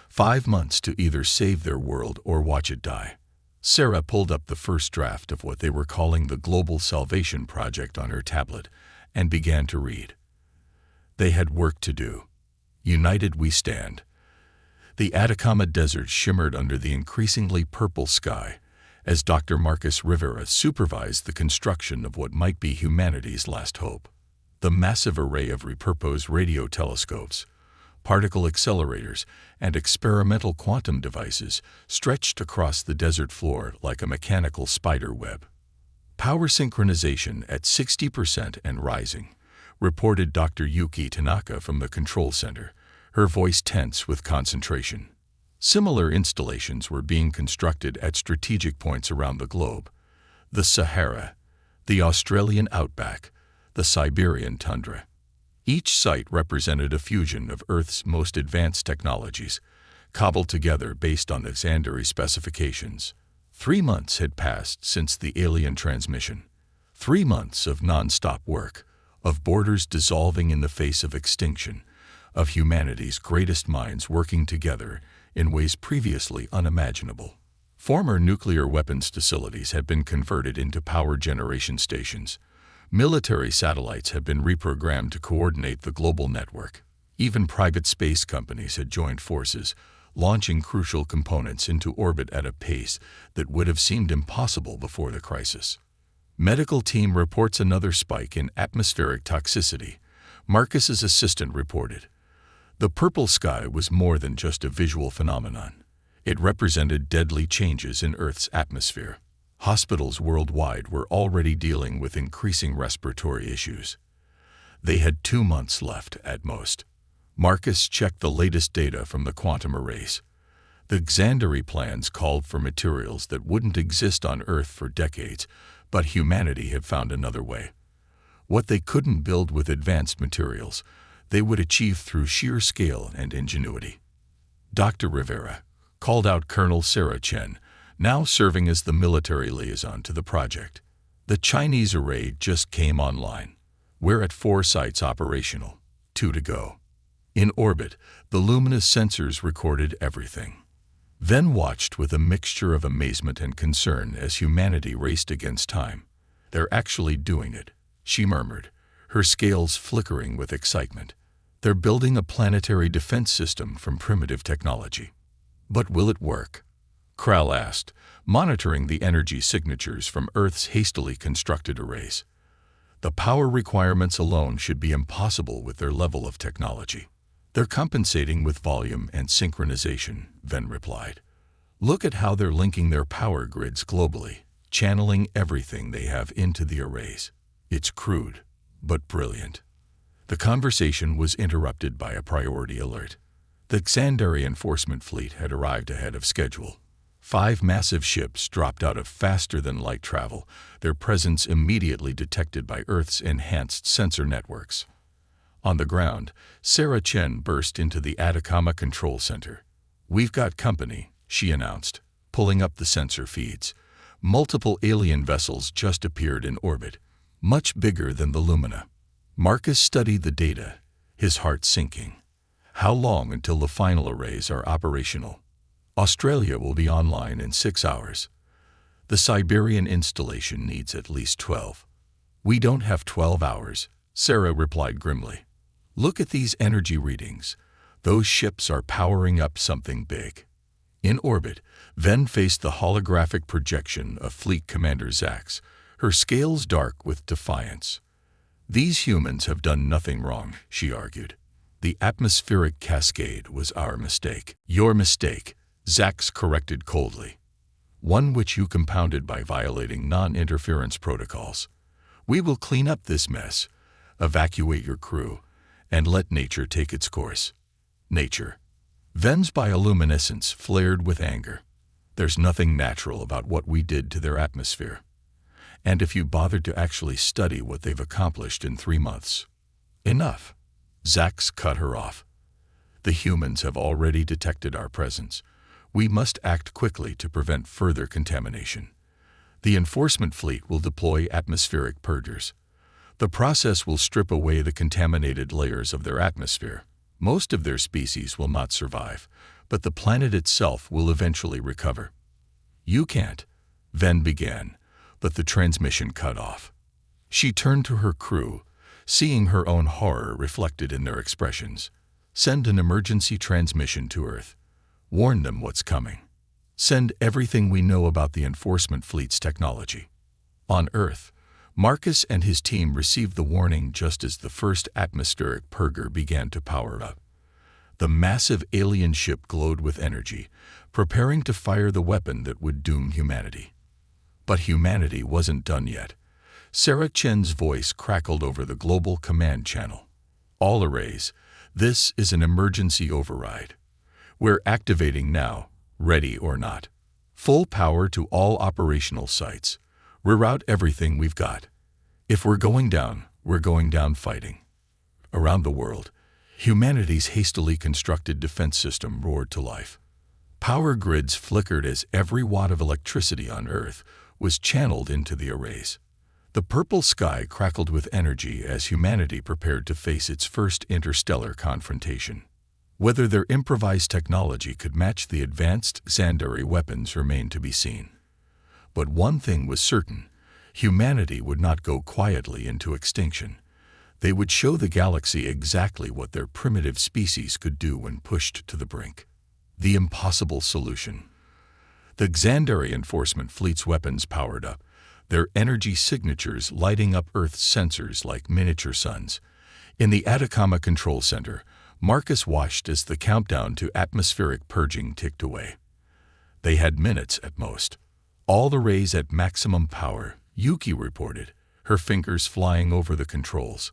5 months to either save their world or watch it die. Sarah pulled up the first draft of what they were calling the Global Salvation Project on her tablet and began to read. They had work to do. United we stand. The Atacama Desert shimmered under the increasingly purple sky as Dr. Marcus Rivera supervised the construction of what might be humanity's last hope. The massive array of repurposed radio telescopes, particle accelerators, and experimental quantum devices stretched across the desert floor like a mechanical spider web. Power synchronization at 60% and rising, reported Dr. Yuki Tanaka from the control center, her voice tense with concentration. Similar installations were being constructed at strategic points around the globe: the Sahara, the Australian outback, the Siberian tundra. Each site represented a fusion of Earth's most advanced technologies, cobbled together based on the Xandari specifications. 3 months had passed since the alien transmission. 3 months of non-stop work, of borders dissolving in the face of extinction, of humanity's greatest minds working together in ways previously unimaginable. Former nuclear weapons facilities have been converted into power generation stations. Military satellites have been reprogrammed to coordinate the global network. Even private space companies had joined forces, launching crucial components into orbit at a pace that would have seemed impossible before the crisis. Medical team reports another spike in atmospheric toxicity. Marcus's assistant reported. The purple sky was more than just a visual phenomenon. It represented deadly changes in Earth's atmosphere. Hospitals worldwide were already dealing with increasing respiratory issues. They had 2 months left at most. Marcus checked the latest data from the quantum arrays. The Xandari plans called for materials that wouldn't exist on Earth for decades, but humanity had found another way. What they couldn't build with advanced materials, they would achieve through sheer scale and ingenuity. Dr. Rivera called out Colonel Sarah Chen, now serving as the military liaison to the project. The Chinese array just came online. We're at 4 sites operational, 2 to go. In orbit, the luminous sensors recorded everything. Ven watched with a mixture of amazement and concern as humanity raced against time. They're actually doing it, she murmured, her scales flickering with excitement. They're building a planetary defense system from primitive technology. But will it work? Kral asked, monitoring the energy signatures from Earth's hastily constructed arrays. The power requirements alone should be impossible with their level of technology. They're compensating with volume and synchronization, Ven replied. Look at how they're linking their power grids globally, channeling everything they have into the arrays. It's crude, but brilliant. The conversation was interrupted by a priority alert. The Xandari enforcement fleet had arrived ahead of schedule. 5 massive ships dropped out of faster-than-light travel, their presence immediately detected by Earth's enhanced sensor networks. On the ground, Sarah Chen burst into the Atacama Control Center. We've got company, she announced, pulling up the sensor feeds. Multiple alien vessels just appeared in orbit, much bigger than the Lumina. Marcus studied the data, his heart sinking. How long until the final arrays are operational? Australia will be online in 6 hours. The Siberian installation needs at least 12. We don't have 12 hours, Sarah replied grimly. Look at these energy readings. Those ships are powering up something big. In orbit, Ven faced the holographic projection of Fleet Commander Zax, her scales dark with defiance. These humans have done nothing wrong, she argued. The atmospheric cascade was our mistake. Your mistake, Zax corrected coldly. One which you compounded by violating non-interference protocols. We will clean up this mess, evacuate your crew, and let nature take its course. Nature. Ven's bioluminescence flared with anger. There's nothing natural about what we did to their atmosphere. And if you bothered to actually study what they've accomplished in 3 months. Enough. Zax cut her off. The humans have already detected our presence. We must act quickly to prevent further contamination. The enforcement fleet will deploy atmospheric purgers. The process will strip away the contaminated layers of their atmosphere. Most of their species will not survive, but the planet itself will eventually recover. You can't, Ven began, but the transmission cut off. She turned to her crew, seeing her own horror reflected in their expressions. Send an emergency transmission to Earth. Warn them what's coming. Send everything we know about the enforcement fleet's technology. On Earth, Marcus and his team received the warning just as the first atmospheric purger began to power up. The massive alien ship glowed with energy, preparing to fire the weapon that would doom humanity. But humanity wasn't done yet. Sarah Chen's voice crackled over the global command channel. All arrays, this is an emergency override. We're activating now, ready or not. Full power to all operational sites. Reroute everything we've got. If we're going down fighting. Around the world, humanity's hastily constructed defense system roared to life. Power grids flickered as every watt of electricity on Earth was channeled into the arrays. The purple sky crackled with energy as humanity prepared to face its first interstellar confrontation. Whether their improvised technology could match the advanced Xandari weapons remained to be seen. But one thing was certain: humanity would not go quietly into extinction. They would show the galaxy exactly what their primitive species could do when pushed to the brink. The impossible solution. The Xandari Enforcement Fleet's weapons powered up, their energy signatures lighting up Earth's sensors like miniature suns. In the Atacama Control Center, Marcus watched as the countdown to atmospheric purging ticked away. They had minutes at most. All the rays at maximum power, Yuki reported, her fingers flying over the controls.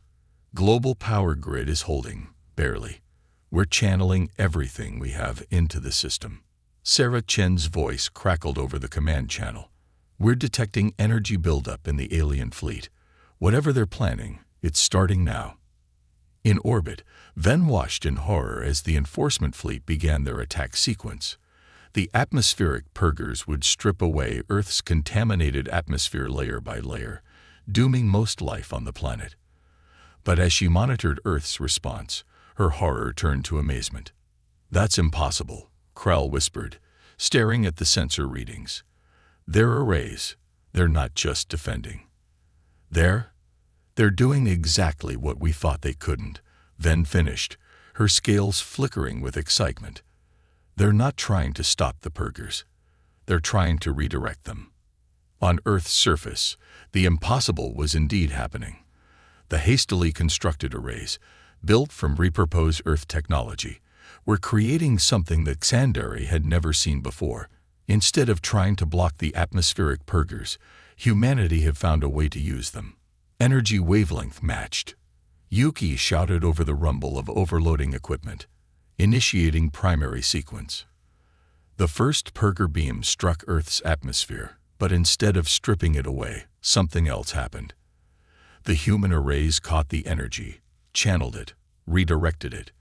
Global power grid is holding, barely. We're channeling everything we have into the system. Sarah Chen's voice crackled over the command channel. We're detecting energy buildup in the alien fleet. Whatever they're planning, it's starting now. In orbit, Ven watched in horror as the enforcement fleet began their attack sequence. The atmospheric purgers would strip away Earth's contaminated atmosphere layer by layer, dooming most life on the planet. But as she monitored Earth's response, her horror turned to amazement. "That's impossible," Krell whispered, staring at the sensor readings. "They're arrays. They're not just defending. They're doing exactly what we thought they couldn't," Ven finished, her scales flickering with excitement. "They're not trying to stop the purgers. They're trying to redirect them." On Earth's surface, the impossible was indeed happening. The hastily constructed arrays, built from repurposed Earth technology, were creating something that Xandari had never seen before. Instead of trying to block the atmospheric purgers, humanity had found a way to use them. Energy wavelength matched. Yuki shouted over the rumble of overloading equipment, initiating primary sequence. The first purger beam struck Earth's atmosphere, but instead of stripping it away, something else happened. The human arrays caught the energy, channeled it, redirected it.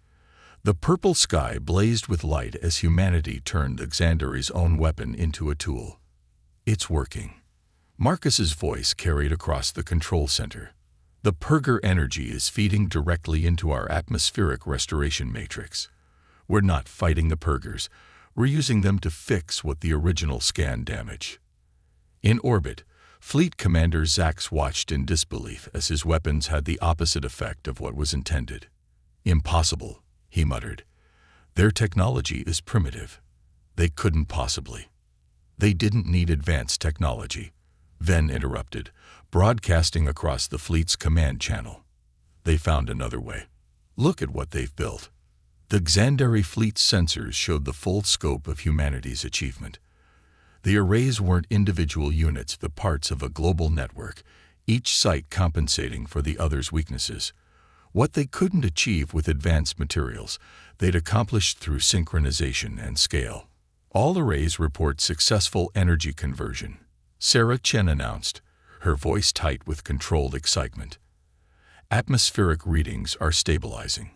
The purple sky blazed with light as humanity turned the Xandari's own weapon into a tool. "It's working." Marcus's voice carried across the control center. "The purger energy is feeding directly into our atmospheric restoration matrix. We're not fighting the purgers. We're using them to fix what the original scan damaged." In orbit, Fleet Commander Zax watched in disbelief as his weapons had the opposite effect of what was intended. "Impossible," he muttered. "Their technology is primitive. They couldn't possibly." "They didn't need advanced technology," Ven interrupted, broadcasting across the fleet's command channel. "They found another way. Look at what they've built." The Xandari fleet's sensors showed the full scope of humanity's achievement. The arrays weren't individual units, but parts of a global network, each site compensating for the other's weaknesses. What they couldn't achieve with advanced materials, they'd accomplished through synchronization and scale. "All arrays report successful energy conversion," Sarah Chen announced, her voice tight with controlled excitement. "Atmospheric readings are stabilizing.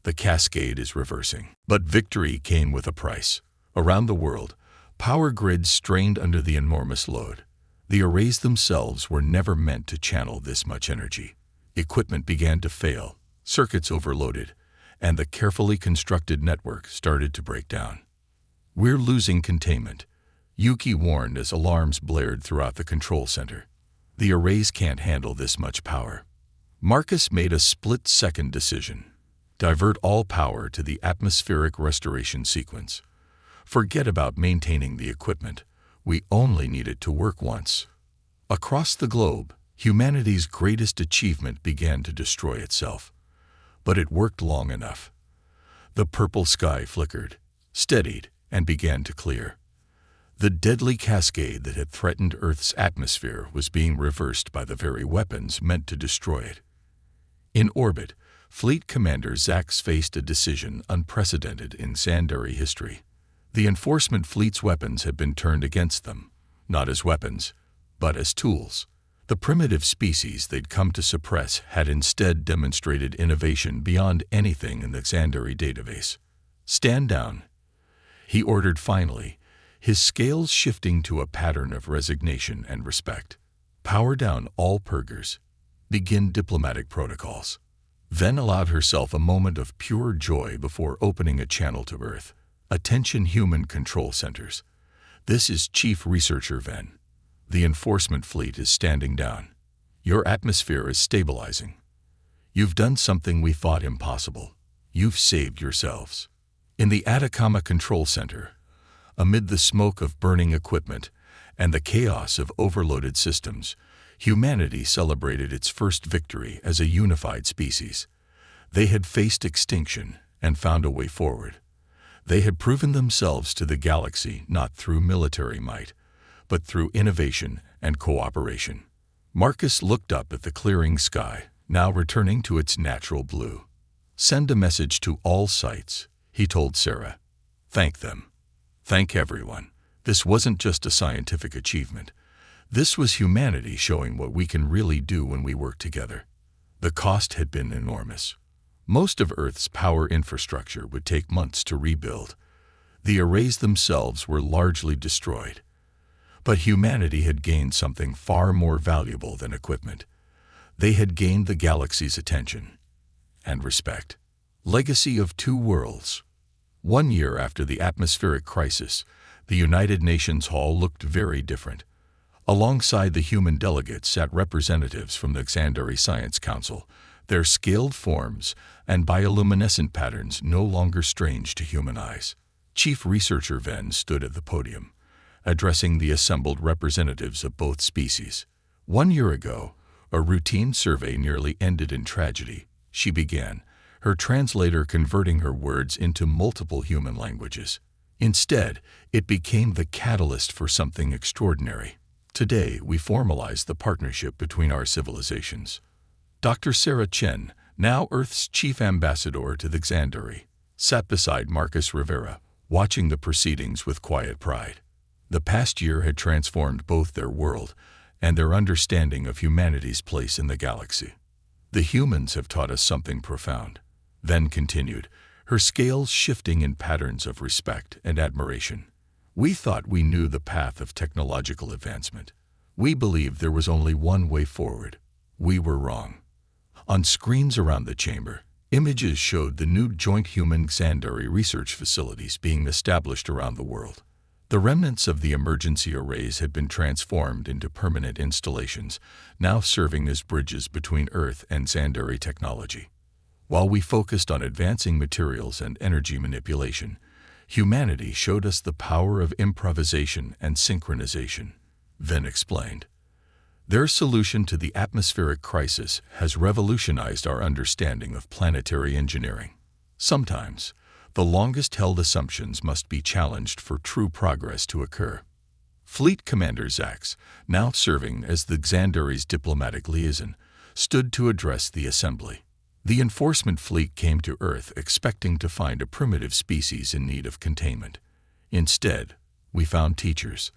The cascade is reversing." But victory came with a price. Around the world, power grids strained under the enormous load. The arrays themselves were never meant to channel this much energy. Equipment began to fail, circuits overloaded, and the carefully constructed network started to break down. "We're losing containment," Yuki warned as alarms blared throughout the control center. "The arrays can't handle this much power." Marcus made a split-second decision. Divert all power to the atmospheric restoration sequence. Forget about maintaining the equipment. We only need it to work once. Across the globe, humanity's greatest achievement began to destroy itself. But it worked long enough. The purple sky flickered, steadied, and began to clear. The deadly cascade that had threatened Earth's atmosphere was being reversed by the very weapons meant to destroy it. In orbit, Fleet Commander Zax faced a decision unprecedented in Xandari history. The enforcement fleet's weapons had been turned against them, not as weapons, but as tools. The primitive species they'd come to suppress had instead demonstrated innovation beyond anything in the Xandari database. "Stand down," he ordered finally, his scales shifting to a pattern of resignation and respect. Power down all purgers. Begin diplomatic protocols. Then allowed herself a moment of pure joy before opening a channel to Earth. Attention human control centers. This is Chief Researcher Ven. The enforcement fleet is standing down. Your atmosphere is stabilizing. You've done something we thought impossible. You've saved yourselves. In the Atacama Control Center, amid the smoke of burning equipment and the chaos of overloaded systems, humanity celebrated its first victory as a unified species. They had faced extinction and found a way forward. They had proven themselves to the galaxy not through military might, but through innovation and cooperation. Marcus looked up at the clearing sky, now returning to its natural blue. Send a message to all sites, he told Sarah. Thank them. Thank everyone. This wasn't just a scientific achievement. This was humanity showing what we can really do when we work together. The cost had been enormous. Most of Earth's power infrastructure would take months to rebuild. The arrays themselves were largely destroyed. But humanity had gained something far more valuable than equipment. They had gained the galaxy's attention and respect. Legacy of Two Worlds. 1 year after the atmospheric crisis, the United Nations Hall looked very different. Alongside the human delegates sat representatives from the Xandari Science Council, their scaled forms and bioluminescent patterns no longer strange to human eyes. Chief Researcher Ven stood at the podium, addressing the assembled representatives of both species. 1 year ago, a routine survey nearly ended in tragedy. She began, her translator converting her words into multiple human languages. Instead, it became the catalyst for something extraordinary. Today, we formalize the partnership between our civilizations. Dr. Sarah Chen, now Earth's chief ambassador to the Xandari, sat beside Marcus Rivera, watching the proceedings with quiet pride. The past year had transformed both their world and their understanding of humanity's place in the galaxy. The humans have taught us something profound. Then continued, her scales shifting in patterns of respect and admiration. We thought we knew the path of technological advancement. We believed there was only one way forward. We were wrong. On screens around the chamber, images showed the new joint human Xandari research facilities being established around the world. The remnants of the emergency arrays had been transformed into permanent installations, now serving as bridges between Earth and Xandari technology. While we focused on advancing materials and energy manipulation, humanity showed us the power of improvisation and synchronization, Ven explained. Their solution to the atmospheric crisis has revolutionized our understanding of planetary engineering. Sometimes, the longest-held assumptions must be challenged for true progress to occur. Fleet Commander Zax, now serving as the Xandari's diplomatic liaison, stood to address the assembly. The enforcement fleet came to Earth expecting to find a primitive species in need of containment. Instead, we found teachers.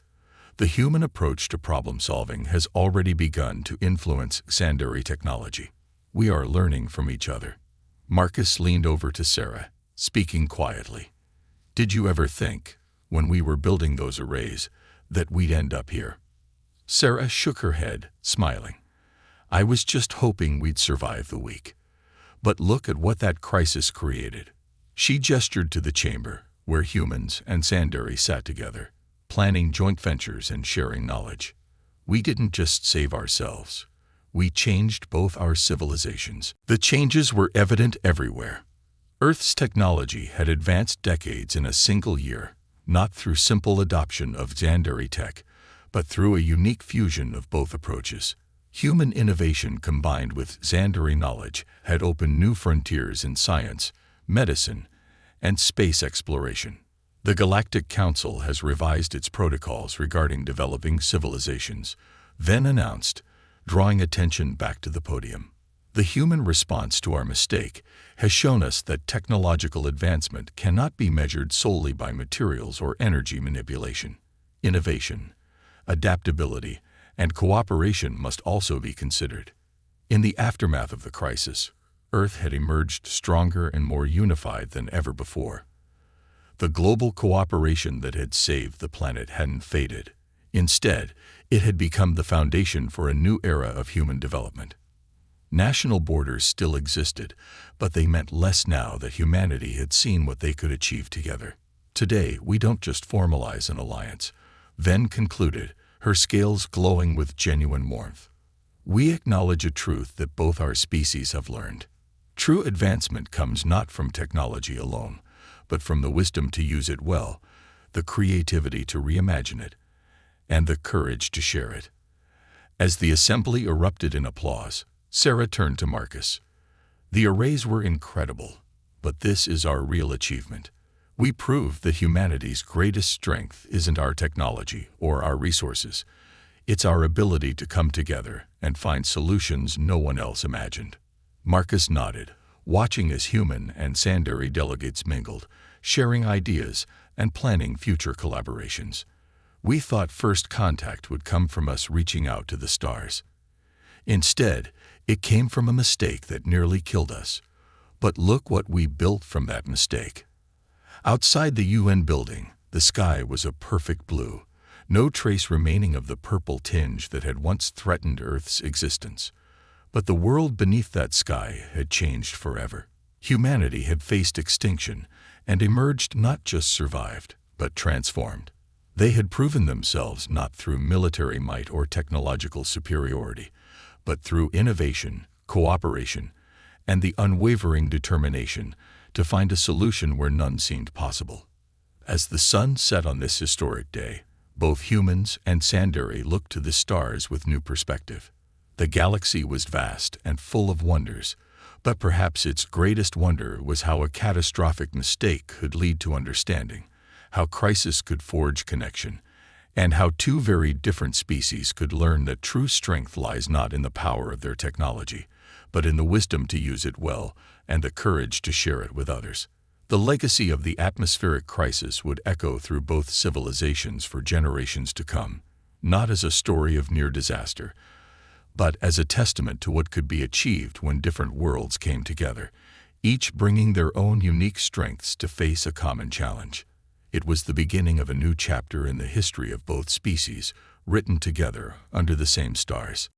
The human approach to problem-solving has already begun to influence Xandari technology. We are learning from each other. Marcus leaned over to Sarah, speaking quietly. Did you ever think, when we were building those arrays, that we'd end up here? Sarah shook her head, smiling. I was just hoping we'd survive the week. But look at what that crisis created. She gestured to the chamber, where humans and Xandari sat together, planning joint ventures and sharing knowledge. We didn't just save ourselves. We changed both our civilizations. The changes were evident everywhere. Earth's technology had advanced decades in a single year, not through simple adoption of Xandari tech, but through a unique fusion of both approaches. Human innovation combined with Xandari knowledge had opened new frontiers in science, medicine, and space exploration. The Galactic Council has revised its protocols regarding developing civilizations, Ven announced, drawing attention back to the podium. The human response to our mistake has shown us that technological advancement cannot be measured solely by materials or energy manipulation. Innovation, adaptability, and cooperation must also be considered. In the aftermath of the crisis, Earth had emerged stronger and more unified than ever before. The global cooperation that had saved the planet hadn't faded. Instead, It had become the foundation for a new era of human development. National borders still existed, but they meant less now that humanity had seen what they could achieve together. Today, we don't just formalize an alliance, Venn concluded, her scales glowing with genuine warmth. We acknowledge a truth that both our species have learned. True advancement comes not from technology alone, but from the wisdom to use it well, the creativity to reimagine it, and the courage to share it. As the assembly erupted in applause, Sarah turned to Marcus. The arrays were incredible, but this is our real achievement. We proved that humanity's greatest strength isn't our technology or our resources. It's our ability to come together and find solutions no one else imagined. Marcus nodded, watching as human and Sandari delegates mingled, sharing ideas and planning future collaborations. We thought first contact would come from us reaching out to the stars. Instead, it came from a mistake that nearly killed us. But look what we built from that mistake. Outside the UN building, the sky was a perfect blue, no trace remaining of the purple tinge that had once threatened Earth's existence. But the world beneath that sky had changed forever. Humanity had faced extinction and emerged not just survived, but transformed. They had proven themselves not through military might or technological superiority, but through innovation, cooperation, and the unwavering determination to find a solution where none seemed possible. As the sun set on this historic day, both humans and Sandari looked to the stars with new perspective. The galaxy was vast and full of wonders, but perhaps its greatest wonder was how a catastrophic mistake could lead to understanding, how crisis could forge connection, and how two very different species could learn that true strength lies not in the power of their technology, but in the wisdom to use it well and the courage to share it with others. The legacy of the atmospheric crisis would echo through both civilizations for generations to come, not as a story of near disaster, but as a testament to what could be achieved when different worlds came together, each bringing their own unique strengths to face a common challenge. It was the beginning of a new chapter in the history of both species, written together under the same stars.